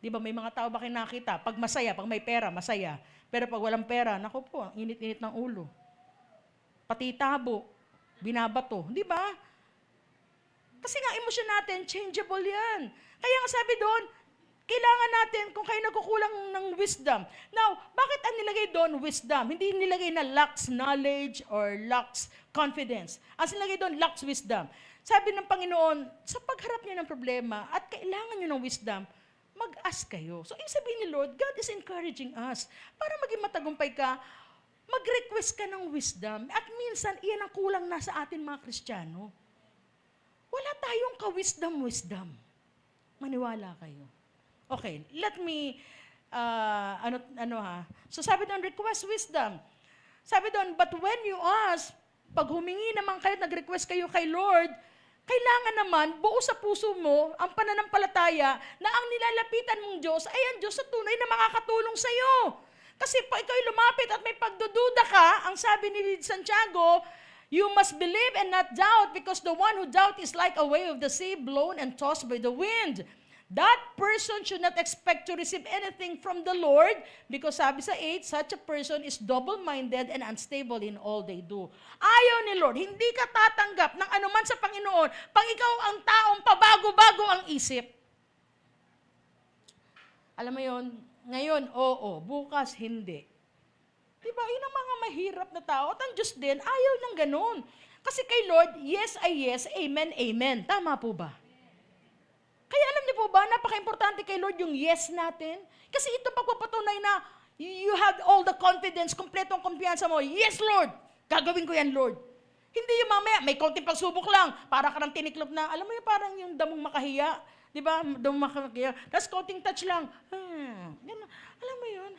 Di ba, may mga tao ba kayo nakita? Pag masaya, pag may pera, masaya. Pero pag walang pera, naku po, ang init-init ng ulo. Pati tabo, binabato. Di ba? Kasi nga, emosyon natin, changeable yan. Kaya nga sabi doon, kailangan natin kung kayo nagkukulang ng wisdom. Now, bakit ang nilagay doon wisdom? Hindi nilagay na lacks knowledge or lacks confidence. Ang nilagay doon, lacks wisdom. Sabi ng Panginoon, sa pagharap niyo ng problema at kailangan niyo ng wisdom, mag-ask kayo. So, ibig sabihin ni Lord, God is encouraging us. Para maging matagumpay ka, mag-request ka ng wisdom. At minsan, iyan ang kulang na sa atin mga Kristiyano. Wala tayong ka-wisdom. Maniwala kayo. Okay, let me, So, sabi doon, request wisdom. Sabi doon, but when you ask, pag humingi naman kayo, nag-request kayo kay Lord, kailangan naman, buo sa puso mo, ang pananampalataya na ang nilalapitan mong Diyos ay ang Diyos sa tunay na makakatulong sa iyo. Kasi pag ikaw'y lumapit at may pagdududa ka, ang sabi ni Santiago, you must believe and not doubt because the one who doubt is like a wave of the sea blown and tossed by the wind. That person should not expect to receive anything from the Lord because sabi sa 8, such a person is double-minded and unstable in all they do. Ayaw ni Lord, hindi ka tatanggap ng anuman sa Panginoon pag ikaw ang taong pabago-bago ang isip. Alam mo yon, ngayon, oo, bukas, hindi. Diba, yun ang mga mahirap na tao. At ang Diyos din, ayaw ng ganun. Kasi kay Lord, yes ay yes, amen, amen. Tama po ba? Kaya alam niyo po ba, napaka-importante kay Lord yung yes natin. Kasi ito pagpapatunay na you have all the confidence, kompletong kumpiyansa mo. Yes, Lord! Gagawin ko yan, Lord. Hindi yung mamaya, may konting pagsubok lang, para ka ng tiniklop na, alam mo yung parang yung damong makahiya. Di ba? Damong makahiya. Tapos konting touch lang. Ganun. Alam mo yun?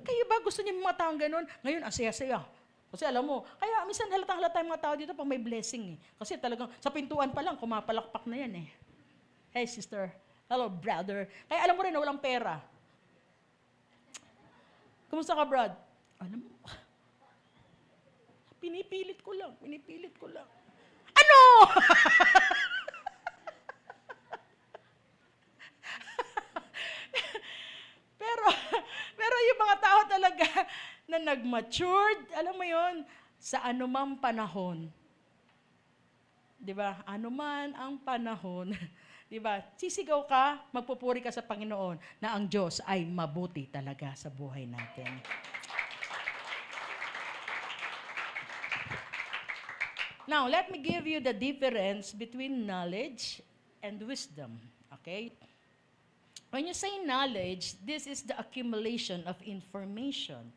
Kayo ba gusto niyo mga taong ganun? Ngayon, ang saya-saya. Kasi alam mo, kaya minsan halata yung mga tao dito pag may blessing eh. Kasi talagang sa pintuan pa lang, kumapalakpak na yan eh. Hey sister, hello brother. Kaya alam mo rin na walang pera. Kumusta ka, Brad? Alam mo, pinipilit ko lang. Ano? pero yung mga tao talaga na nag-matured, alam mo yon, sa anumang panahon, Di ba? Ano man ang panahon, di ba? Sisigaw ka, magpupuri ka sa Panginoon na ang Diyos ay mabuti talaga sa buhay natin. Now, let me give you the difference between knowledge and wisdom. Okay? When you say knowledge, this is the accumulation of information.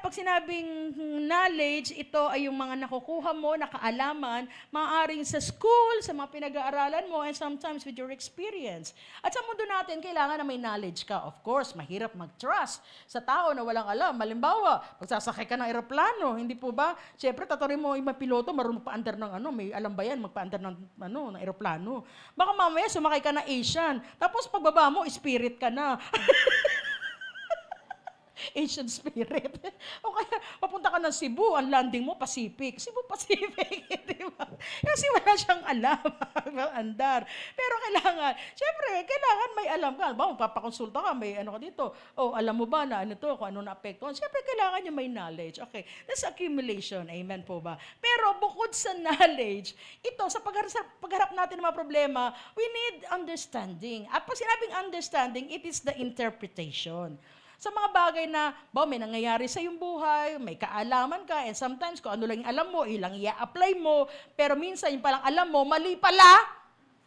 Pag sinabing knowledge, ito ay yung mga nakukuha mo, nakaalaman, maaaring sa school, sa mga pinag-aaralan mo, and sometimes with your experience. At sa mundo natin, kailangan na may knowledge ka. Of course, mahirap mag-trust sa tao na walang alam. Malimbawa, pagsasakay ka ng eroplano, hindi po ba? Siyempre, tatarin mo yung piloto, marunong magpa-under ng may alam ba yan, magpa-under ng eroplano. Baka mamaya, sumakay ka na Asian. Tapos pagbaba mo, spirit ka na. Asian spirit. O kaya, papunta ka ng Cebu, ang landing mo, Pacific. Cebu Pacific, di ba? Kasi wala siyang alam, andar. Pero kailangan may alam ka. Ba, papakonsulta ka, may ano ka dito. Alam mo ba na ano to, kung ano na-apektuhan? Siyempre, kailangan niya may knowledge. Okay, that's accumulation. Amen po ba? Pero bukod sa knowledge, ito, sa pagharap natin ng mga problema, we need understanding. At pag sinabing understanding, it is the interpretation. Sa mga bagay na, may nangyayari sa iyong buhay, may kaalaman ka, and sometimes kung ano lang yung alam mo, ilang i-apply mo, pero minsan yung palang alam mo, mali pala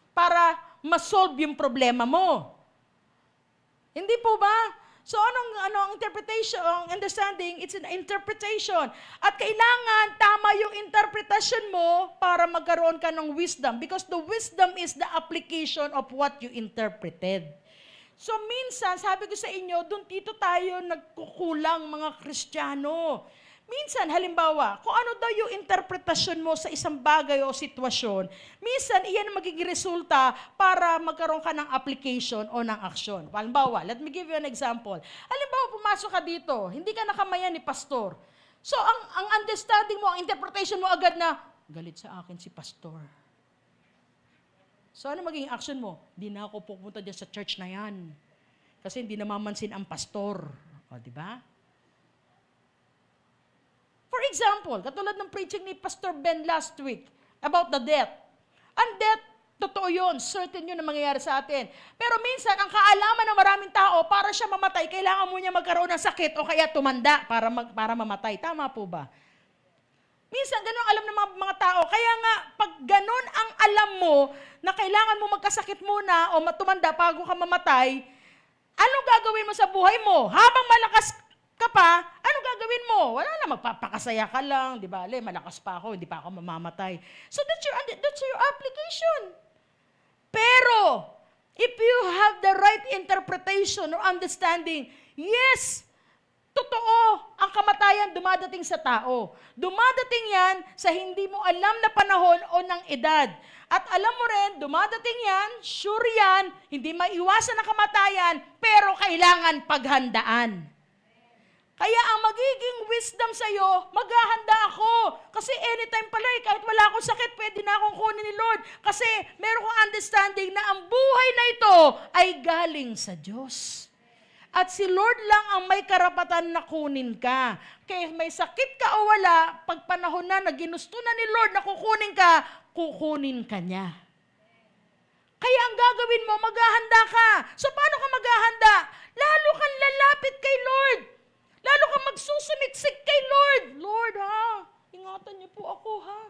para ma-solve yung problema mo. Hindi po ba? So anong interpretation, ang understanding, it's an interpretation. At kailangan tama yung interpretation mo para magkaroon ka ng wisdom, because the wisdom is the application of what you interpreted. So minsan, sabi ko sa inyo, dito tayo nagkukulang mga Kristiyano. Minsan, halimbawa, kung ano daw yung interpretasyon mo sa isang bagay o sitwasyon, minsan, iyan ang magiging resulta para magkaroon ka ng application o ng aksyon. Halimbawa, let me give you an example. Halimbawa, pumasok ka dito, hindi ka nakamayan ni pastor. So, ang understanding mo, ang interpretation mo agad na, galit sa akin si pastor. So, ano magiging action mo? Di na ako pupunta dyan sa church na yan. Kasi hindi namamansin ang pastor. O, di ba? For example, katulad ng preaching ni Pastor Ben last week about the death. Ang death, totoo yun. Certain yun na mangyayari sa atin. Pero minsan, ang kaalaman ng maraming tao, para siya mamatay, kailangan mo niya magkaroon ng sakit o kaya tumanda para mamatay. Tama po ba? Minsan, ganun ang alam ng mga tao. Kaya nga, pag ganun ang alam mo, na kailangan mo magkasakit muna o matumanda bago ka mamatay, anong gagawin mo sa buhay mo? Habang malakas ka pa, anong gagawin mo? Wala na, magpapakasaya ka lang, di ba? Malakas pa ako, hindi pa ako mamamatay. So that's your application. Pero, if you have the right interpretation or understanding, yes, totoo, ang kamatayan dumadating sa tao. Dumadating yan sa hindi mo alam na panahon o ng edad. At alam mo rin, dumadating yan, sure yan, hindi maiwasan ang kamatayan, pero kailangan paghandaan. Kaya ang magiging wisdom sa'yo, maghahanda ako. Kasi anytime pala, kahit wala akong sakit, pwede na akong kunin ni Lord. Kasi meron kong understanding na ang buhay na ito ay galing sa Diyos. At si Lord lang ang may karapatan na kunin ka. Kaya may sakit ka o wala, pag panahon na ginusto na ni Lord na kukunin ka niya. Kaya ang gagawin mo, maghahanda ka. So paano ka maghahanda? Lalo kang lalapit kay Lord. Lalo kang magsusumiksik kay Lord. Lord ha, ingatan niyo po ako ha.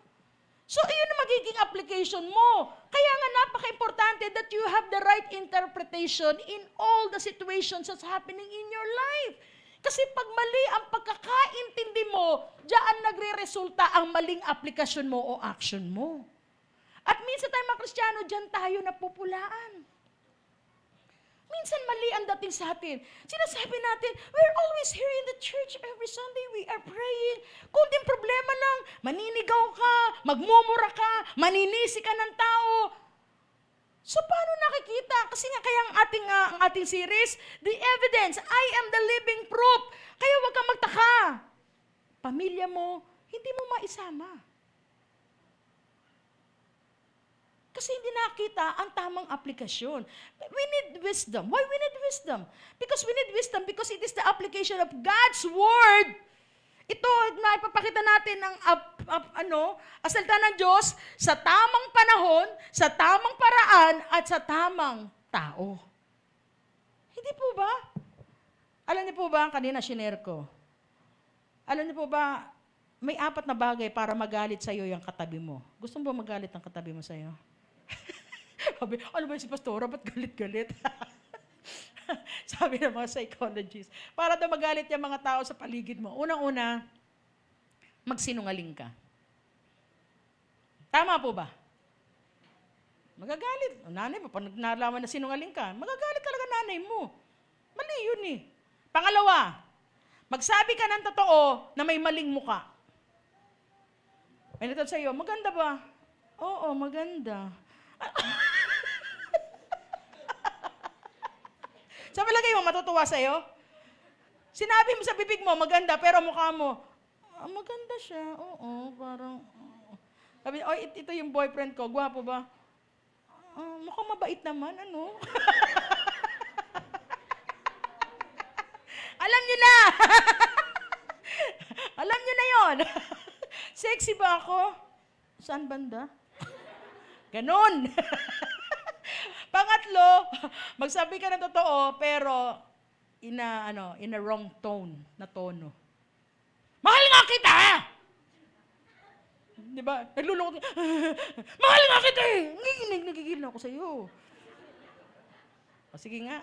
So, iyon ang magiging application mo. Kaya nga napaka-importante that you have the right interpretation in all the situations that's happening in your life. Kasi pag mali ang pagkakaintindi mo, diyan nagre-resulta ang maling aplikasyon mo o action mo. At minsan tayo mga Kristiyano, diyan tayo napupulaan. Minsan mali ang dating sa atin. Sinasabi natin, we're always here in the church every Sunday. We are praying. Kunting problema lang, maninigaw ka, magmumura ka, maninisi ka ng tao. So paano nakikita? Kasi nga kaya ang ating series, the evidence, I am the living proof. Kaya huwag kang magtaka. Pamilya mo, hindi mo maisama. Kasi hindi nakita ang tamang aplikasyon. We need wisdom. Why we need wisdom? Because we need wisdom because it is the application of God's Word Ito na ipapakita natin ang asalta ng Diyos sa tamang panahon, sa tamang paraan, at sa tamang tao. Hindi po ba? Alam niyo po ba, kanina shinare ko, alam niyo po ba, may 4 na bagay para magalit sa'yo yung katabi mo. Gusto mo ba magalit ang katabi mo sa'yo? Sabi, ano ba si Pastora, ba't galit-galit? Sabi ng mga psychologists, para daw magalit yung mga tao sa paligid mo. Unang-una, magsinungaling ka. Tama po ba? Magagalit. O, nanay mo, pag nalaman na sinungaling ka, magagalit talaga nanay mo. Mali yun eh. Pangalawa, magsabi ka ng totoo na may maling muka. May natanong sa'yo, maganda ba? Oo, maganda. Sa palagay mo, matutuwa sa'yo? Sinabi mo sa bibig mo, maganda, pero mukha mo, maganda siya, oo, parang, sabi, ito yung boyfriend ko, gwapo ba? Mukhang mabait naman, ano? Alam niyo na! Alam niyo na yon. Sexy ba ako? Saan banda? Ganon. Pangatlo, magsabi ka ng totoo, pero in a wrong tone, na tono. Mahal nga kita! Di ba? Naglulungkot. Mahal nga kita eh! Nagigil na ako sa'yo. O sige nga.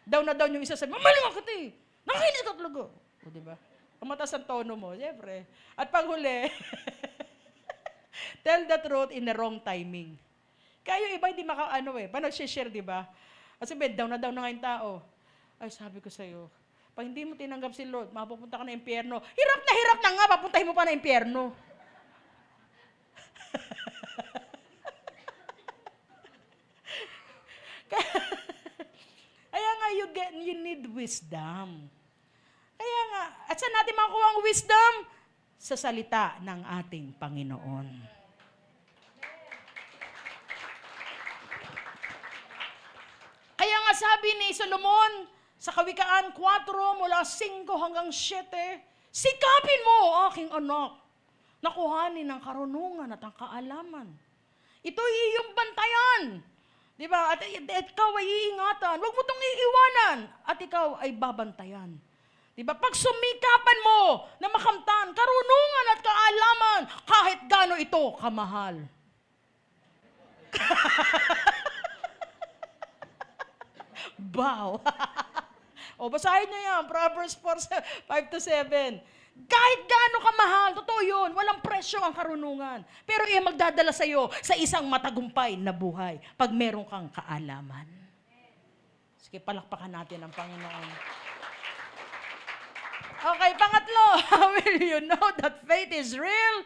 Down na down yung isa sabi, mahal nga kita eh! Nakikinis ka talaga. O di ba? Kumatas ang tono mo, siyempre. At paghuli, tell the truth in the wrong timing. Kaya yung iba hindi pa nag-share, di ba? Kasi down na nga yung tao. Ay, sabi ko sa'yo, pag hindi mo tinanggap si Lord, mapupunta ka na impyerno. Hirap na nga, papuntahin mo pa na impyerno. Kaya nga, you need wisdom. Kaya nga, at saan natin makuha ang wisdom? Sa salita ng ating Panginoon. Kaya nga sabi ni Solomon, sa Kawikaan 4, mula 5 hanggang 7, sikapin mo, aking anak, na kuhanin ang karunungan at ang kaalaman. Ito ay iyong bantayan. Di ba? At ikaw ay iingatan. Huwag mo itong iiwanan. At ikaw ay babantayan. Di ba? Pag sumikapan mo na makamtan, karunungan at kaalaman, kahit gaano ito kamahal. Wow! O, basahin niyo yan. Proverbs 4:5-7. Kahit gaano kamahal, totoo yun, walang presyo ang karunungan. Pero iyan magdadala sa'yo sa isang matagumpay na buhay pag meron kang kaalaman. Sige, palakpakan natin ang Panginoon. Okay, pangatlo, how will you know that faith is real?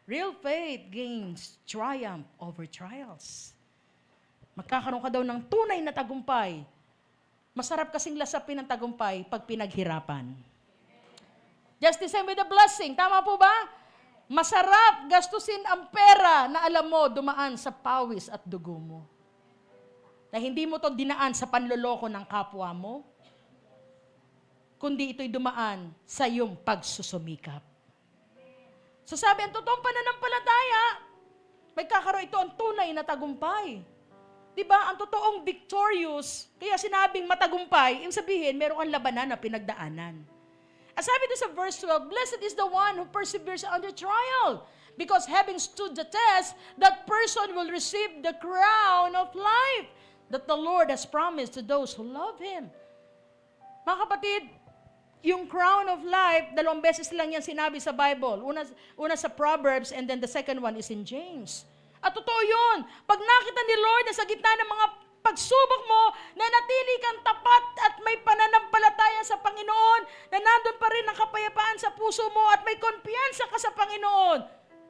Real faith gains triumph over trials. Magkakaroon ka daw ng tunay na tagumpay. Masarap kasing lasapin ng tagumpay pag pinaghirapan. Just the same with the blessing. Tama po ba? Masarap gastusin ang pera na alam mo dumaan sa pawis at dugo mo. Na hindi mo to dinaan sa panloloko ng kapwa mo, kundi ito'y dumaan sa iyong pagsusumikap. So sabi, ang totoong pananampalataya, may kakaroon ito ang tunay na tagumpay. Diba? Ang totoong victorious, kaya sinabing matagumpay, yung sabihin, meron kang labanan na pinagdaanan. As sabi doon sa verse 12, blessed is the one who perseveres under trial, because having stood the test, that person will receive the crown of life that the Lord has promised to those who love Him. Mga kapatid, yung crown of life, 2 beses lang yan sinabi sa Bible. Una sa Proverbs, and then the second one is in James. At totoo yun. Pag nakita ni Lord na sa gitna ng mga pagsubok mo, na natili kang tapat at may pananampalataya sa Panginoon, na nandun pa rin ang kapayapaan sa puso mo at may kumpiyansa ka sa Panginoon,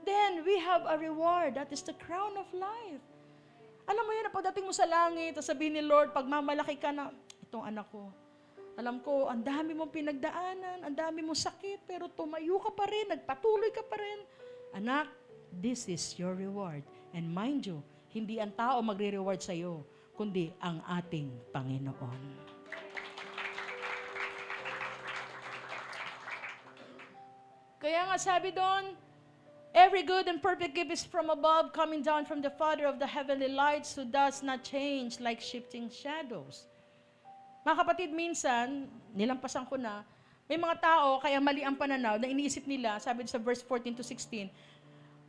then we have a reward. That is the crown of life. Alam mo yun, pagdating mo sa langit, sabihin ni Lord, pag mamalaki ka na, itong anak ko, alam ko, ang dami mong pinagdaanan, ang dami mong sakit, pero tumayo ka pa rin, nagpatuloy ka pa rin. Anak, this is your reward. And mind you, hindi ang tao magre-reward sa iyo, kundi ang ating Panginoon. Kaya nga sabi doon, every good and perfect gift is from above, coming down from the Father of the heavenly lights, who does not change like shifting shadows. Mga kapatid, minsan, nilampasan ko na, may mga tao, kaya mali ang pananaw, na iniisip nila, sabi sa verse 14 to 16,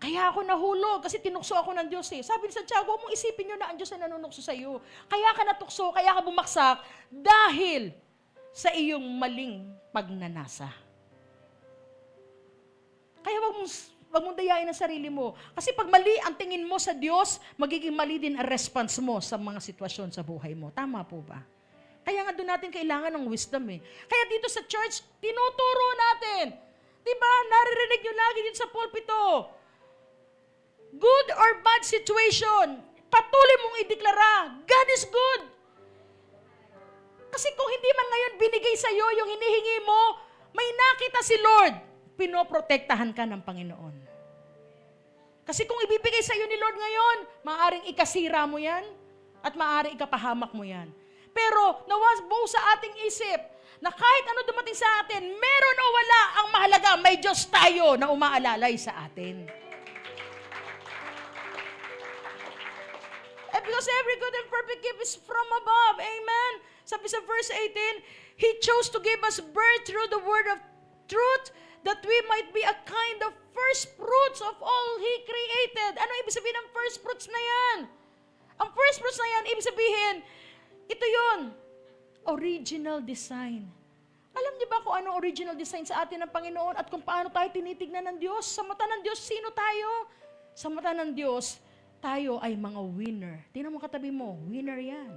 kaya ako nahulog kasi tinukso ako ng Diyos eh. Sabi ni Santiago, huwag mong isipin nyo na ang Diyos na nanunukso sa iyo. Kaya ka natukso, kaya ka bumaksak, dahil sa iyong maling pagnanasa. Kaya wag mong dayain ang sarili mo. Kasi pag mali ang tingin mo sa Diyos, magiging mali din ang response mo sa mga sitwasyon sa buhay mo. Tama po ba? Kaya nga doon natin kailangan ng wisdom eh. Kaya dito sa church, tinuturo natin. Diba? Naririnig nyo lagi dito sa pulpito. Good or bad situation, patuloy mong ideklara, God is good. Kasi kung hindi man ngayon binigay sa iyo yung hinihingi mo, may nakita si Lord, pinoprotektahan ka ng Panginoon. Kasi kung ibibigay sa iyo ni Lord ngayon, maaaring ikasira mo yan at maaaring ikapahamak mo yan. Pero nawas buo sa ating isip na kahit ano dumating sa atin, meron o wala, ang mahalaga, may Diyos tayo na umaalalay sa atin. Because every good and perfect gift is from above. Amen. Sabi sa verse 18, He chose to give us birth through the word of truth, that we might be a kind of first fruits of all He created. Ano ibig sabihin ng first fruits na yan? Ang first fruits na yan, ibig sabihin, ito yun, original design. Alam niyo ba kung ano original design sa atin ng Panginoon at kung paano tayo tinitignan ng Diyos? Sa mata ng Diyos, sino tayo? Sa mata ng Diyos, tayo ay mga winner. Tingnan mo katabi mo, winner yan.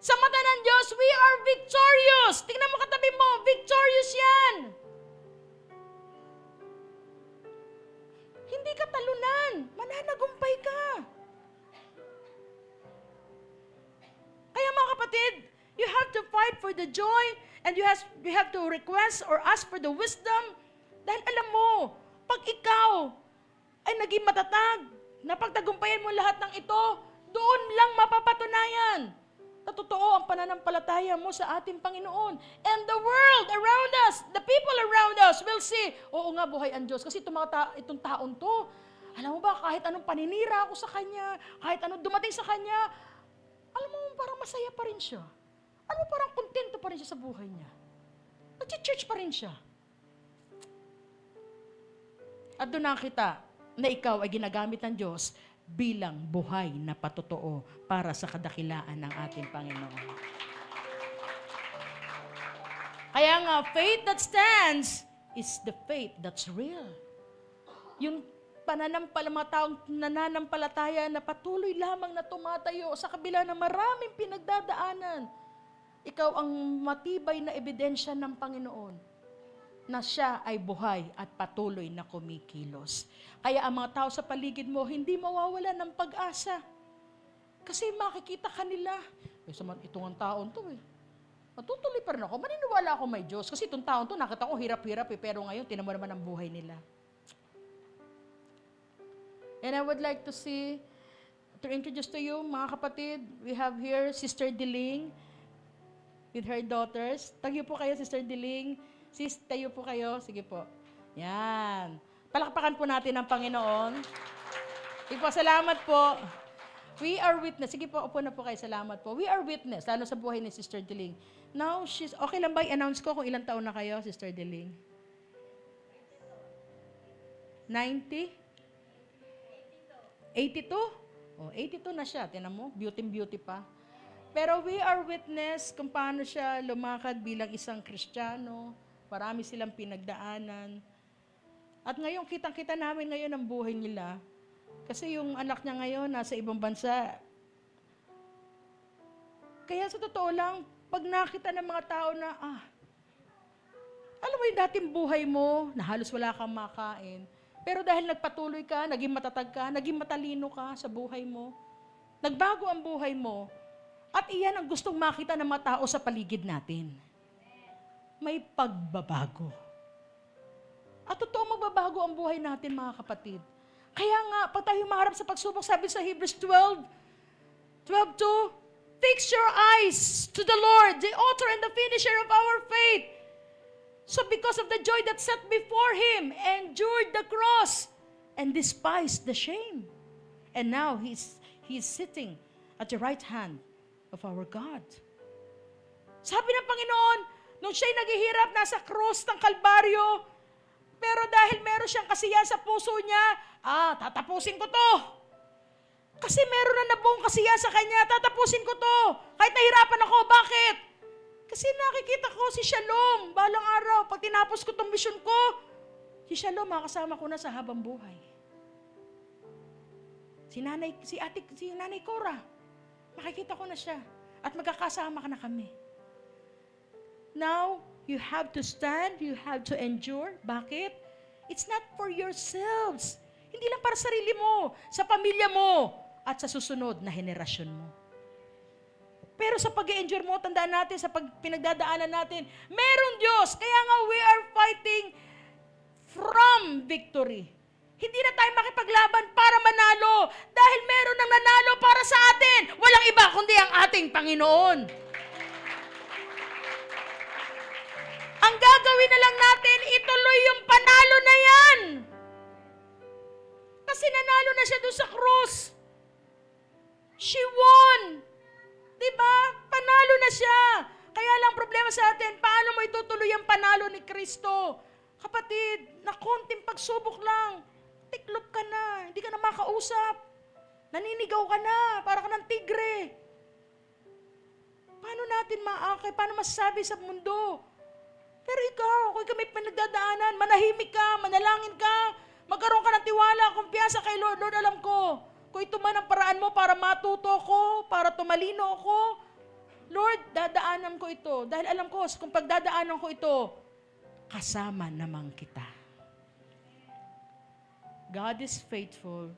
Sa mata ng Diyos, we are victorious. Tingnan mo katabi mo, victorious yan. Hindi ka talunan. Mananagumpay ka. Kaya mga kapatid, you have to fight for the joy and you have to request or ask for the wisdom. Dahil alam mo, pag ikaw ay naging matatag, napagtagumpayan mo lahat ng ito, doon lang mapapatunayan na totoo ang pananampalataya mo sa ating Panginoon. And the world around us, the people around us will see, oo nga, buhay ang Diyos. Kasi itong taon to, alam mo ba, kahit anong paninira ako sa Kanya, kahit anong dumating sa Kanya, alam mo, parang masaya pa rin siya. Alam mo, parang kontento pa rin siya sa buhay niya. Nag-church pa rin siya. At doon nakita na ikaw ay ginagamit ng Diyos bilang buhay na patotoo para sa kadakilaan ng ating Panginoon. Kaya nga, faith that stands is the faith that's real. Yung mga taong nananampalataya na patuloy lamang na tumatayo sa kabila ng maraming pinagdadaanan. Ikaw ang matibay na ebidensya ng Panginoon na siya ay buhay at patuloy na kumikilos. Kaya ang mga tao sa paligid mo, hindi mawawala ng pag-asa. Kasi makikita ka nila, itong ang taon to eh. Matutuloy pa rin ako, maniniwala ako may Diyos. Kasi itong taon to, nakita ko hirap-hirap eh, pero ngayon, tinan mo naman ang buhay nila. And I would like to introduce to you, mga kapatid, we have here Sister Diling with her daughters. Tayo po kayo, Sister Diling. Sis, tayo po kayo. Sige po. Yan. Palakpakan po natin ang Panginoon. Sige po, salamat po. We are witness. Sige po, upo na po kayo. Salamat po. We are witness, lalo sa buhay ni Sister Diling. Now, okay lang ba i-announce ko kung ilang taon na kayo, Sister Diling? 90? 82? Oh, 82 na siya. Tinan mo, beauty pa. Pero we are witness kung paano siya lumakad bilang isang Kristiyano. Marami silang pinagdaanan. At ngayon, kitang-kita namin ngayon ang buhay nila. Kasi yung anak niya ngayon, nasa ibang bansa. Kaya sa totoo lang, pag nakita ng mga tao na, alam mo yung dating buhay mo, na halos wala kang makain. Pero dahil nagpatuloy ka, naging matatag ka, naging matalino ka sa buhay mo, nagbago ang buhay mo, at iyan ang gustong makita ng mga tao sa paligid natin. May pagbabago. At totoo magbabago ang buhay natin, mga kapatid. Kaya nga, pag tayo maharap sa pagsubok, sabi sa Hebrews 12:2, take fix your eyes to the Lord, the author and the finisher of our faith. So because of the joy that set before him, endured the cross, and despised the shame. And now he's sitting at the right hand of our God. Sabi ng Panginoon, nung siya'y naghihirap, nasa cross ng Kalbaryo, pero dahil meron siyang kasiyahan sa puso niya, tatapusin ko to. Kasi meron na nabuong kasiyahan sa kanya, tatapusin ko to. Kahit nahirapan ako, bakit? Kasi nakikita ko si Shalom, balang araw, pag tinapos ko tong mission ko, si Shalom, makasama ko na sa habang buhay. Si Nanay Cora, makikita ko na siya. At magkakasama ka na kami. Now, you have to stand, you have to endure. Bakit? It's not for yourselves. Hindi lang para sa sarili mo, sa pamilya mo, at sa susunod na henerasyon mo. Pero sa pag-endure mo, tandaan natin, sa pinagdadaanan natin, meron Diyos. Kaya nga we are fighting from victory. Hindi na tayo makipaglaban para manalo. Dahil meron nang nanalo para sa atin. Walang iba kundi ang ating Panginoon. Ang gagawin na lang natin, ituloy yung panalo na yan. Kasi nanalo na siya doon sa krus. She won. Diba? Panalo na siya. Kaya lang problema sa atin, paano mo itutuloy ang panalo ni Kristo? Kapatid, na konting pagsubok lang, tiklop ka na, hindi ka na makausap. Naninigaw ka na, para ka ng tigre. Paano natin maakay? Paano masasabi sa mundo? Pero ikaw, kung ikaw may pinagdadaanan, manahimik ka, manalangin ka, magkaroon ka ng tiwala, kumpiyansa kay Lord. Lord, alam ko, kung ito man ang paraan mo para matuto ko, para tumalino ko, Lord, dadaanan ko ito. Dahil alam ko, kung pagdadaanan ko ito, kasama naman kita. God is faithful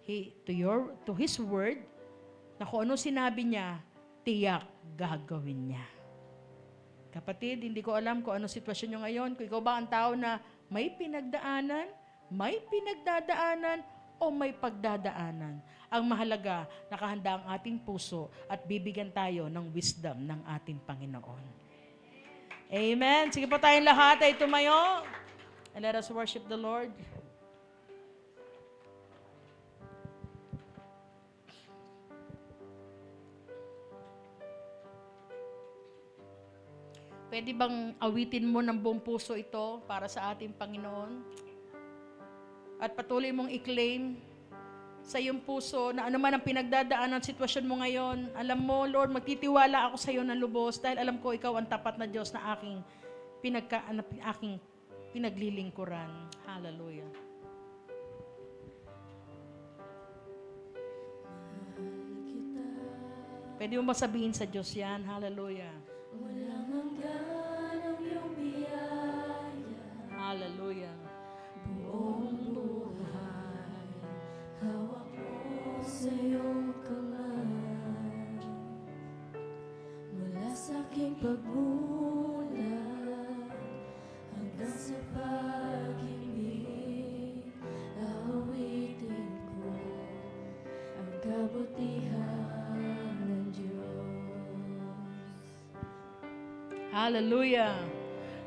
to His word, na kung ano sinabi niya, tiyak gagawin niya. Kapatid, hindi ko alam kung ano sitwasyon nyo ngayon. Kung ikaw ba ang tao na may pinagdaanan, may pinagdadaanan, o may pagdadaanan. Ang mahalaga, nakahanda ang ating puso at bibigyan tayo ng wisdom ng ating Panginoon. Amen. Sige po tayong lahat ay tumayo. And let us worship the Lord. Pwede bang awitin mo ng buong puso ito para sa ating Panginoon? At patuloy mong i-claim sa iyong puso na ano man ang pinagdadaanan ng sitwasyon mo ngayon. Alam mo, Lord, magtitiwala ako sa iyo ng lubos dahil alam ko ikaw ang tapat na Diyos na aking pinaglilingkuran. Hallelujah. Pwede mo masabihin sa Diyos yan. Hallelujah. Walang hanggan ang iyong biyaya. Hallelujah. Buong buhay, hawak mo sa iyong kamay. Mula sa aking pagmulat hanggang sa pag-ibig, awitin ko ang kabutihan ng Diyos. Hallelujah.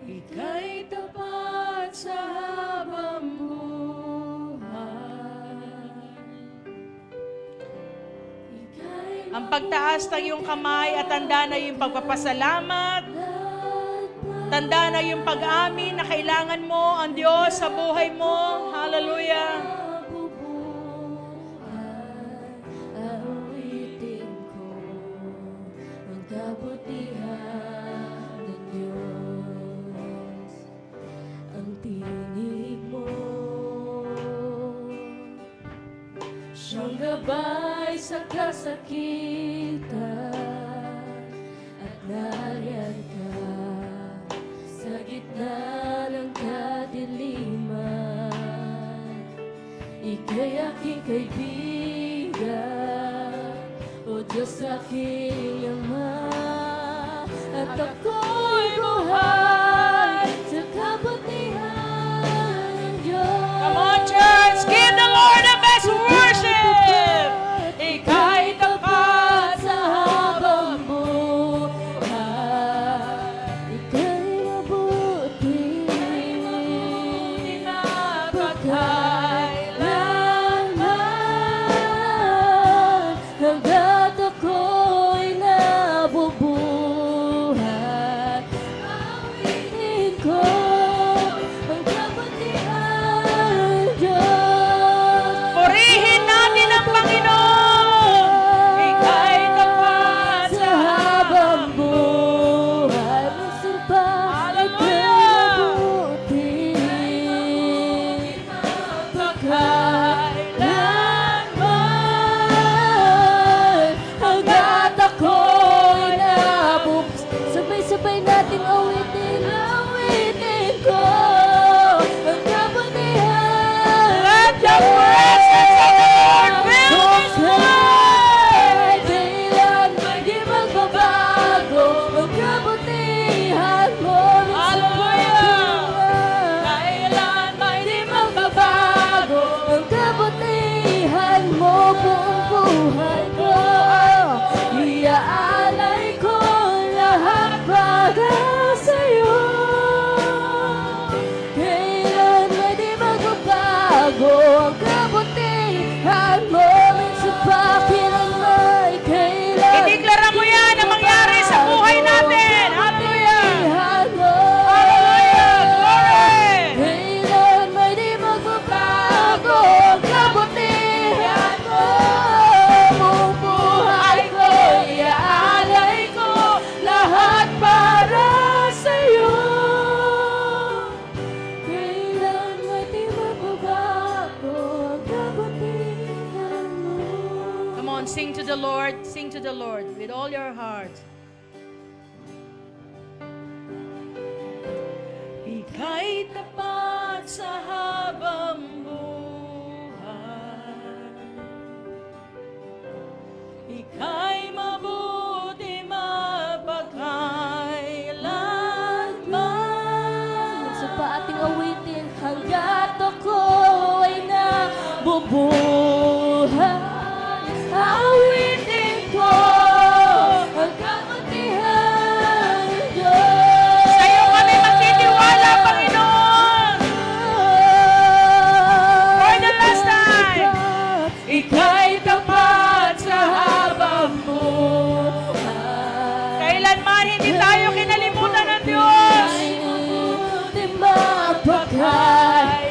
Ika'y tapat sa habang buhay. Ang pagtaas ng iyong kamay at tanda na yung pagpapasalamat. Tanda na yung pag-amin na kailangan mo ang Diyos sa buhay mo. Hallelujah. Awitin ko ang kabutihan ng Diyos. Ang tinig mo siyang gabay sa kasakitan, at nariyan ka sa gitna ng kadiliman. Ika'y aking kaibigan, o Diyos aking Ama, at ako'y buhay sa kabutihan ng Diyos. Come on, church! Give the Lord the best worship! Ika'y tapat sa to the Lord with all your heart. Ika'y tapat sa habang buhay. Ika'y mabuti mapagkailanman. Sa pa ating awitin hanggat ako ay nabubuhay. Awitin ko ang kabutihan ng Diyos. Sa'yo kami magtitiwala, Panginoon. For the last time. Ika'y tapat sa habang buhay. Kailanman hindi tayo kinalimutan ng Diyos. Ay mabuti mapagkailanman.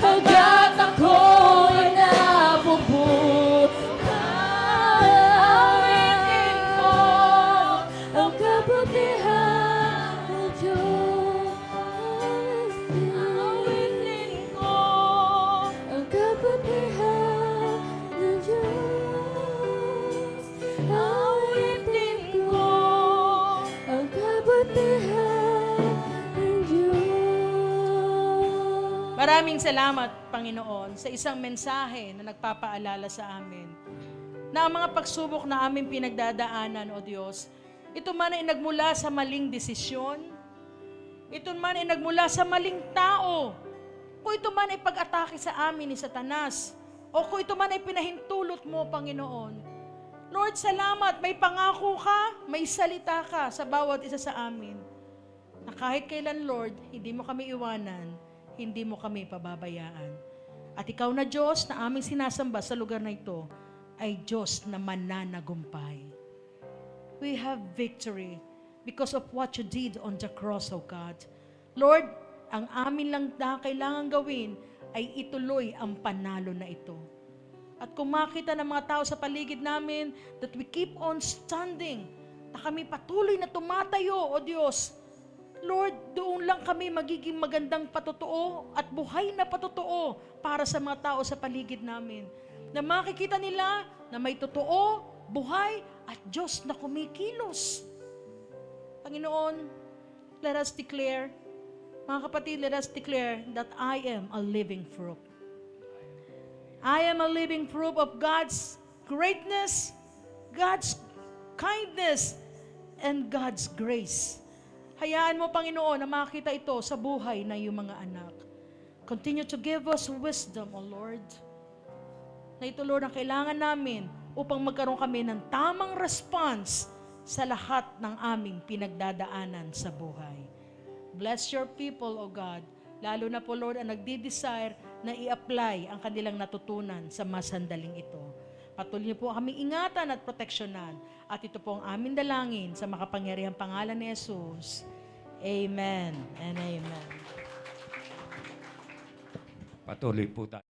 Hanggat ako'y nabubuhay. Awitin ko ang kabutihan ng Diyos. Awitin ko ang kabutihan ng Diyos. Awitin ko ang kabutihan ng Diyos. Maraming salamat, Panginoon, sa isang mensahe na nagpapaalala sa amin na ang mga pagsubok na aming pinagdadaanan, O Diyos, ito man ay nagmula sa maling desisyon, ito man ay nagmula sa maling tao, kung ito man ay pag-atake sa amin ni Satanas, o kung ito man ay pinahintulot mo, Panginoon. Lord, salamat, may pangako ka, may salita ka sa bawat isa sa amin, na kahit kailan, Lord, hindi mo kami iwanan, hindi mo kami pababayaan. At ikaw na Diyos na aming sinasamba sa lugar na ito, ay Diyos na mananagumpay. We have victory because of what you did on the cross, O God. Lord, ang amin lang na kailangan gawin ay ituloy ang panalo na ito. At kung makita ng mga tao sa paligid namin that we keep on standing, na kami patuloy na tumatayo, O Diyos, Lord, doon lang kami magiging magandang patotoo at buhay na patotoo para sa mga tao sa paligid namin. Na makikita nila na may totoo, buhay, at Diyos na kumikilos. Panginoon, let us declare, mga kapatid, let us declare that I am a living proof. I am a living proof of God's greatness, God's kindness, and God's grace. Hayaan mo, Panginoon, na makita ito sa buhay ng iyong mga anak. Continue to give us wisdom, O Lord. Na ito, Lord, ang kailangan namin upang magkaroon kami ng tamang response sa lahat ng aming pinagdadaanan sa buhay. Bless your people, O God. Lalo na po, Lord, ang nagdi-desire na i-apply ang kanilang natutunan sa masandaling ito. Patuloy niyo po kami ingatan at proteksyonan. At ito po ang aming dalangin sa makapangyarihang pangalan ni Jesus. Amen and amen. Patuloy po tayo.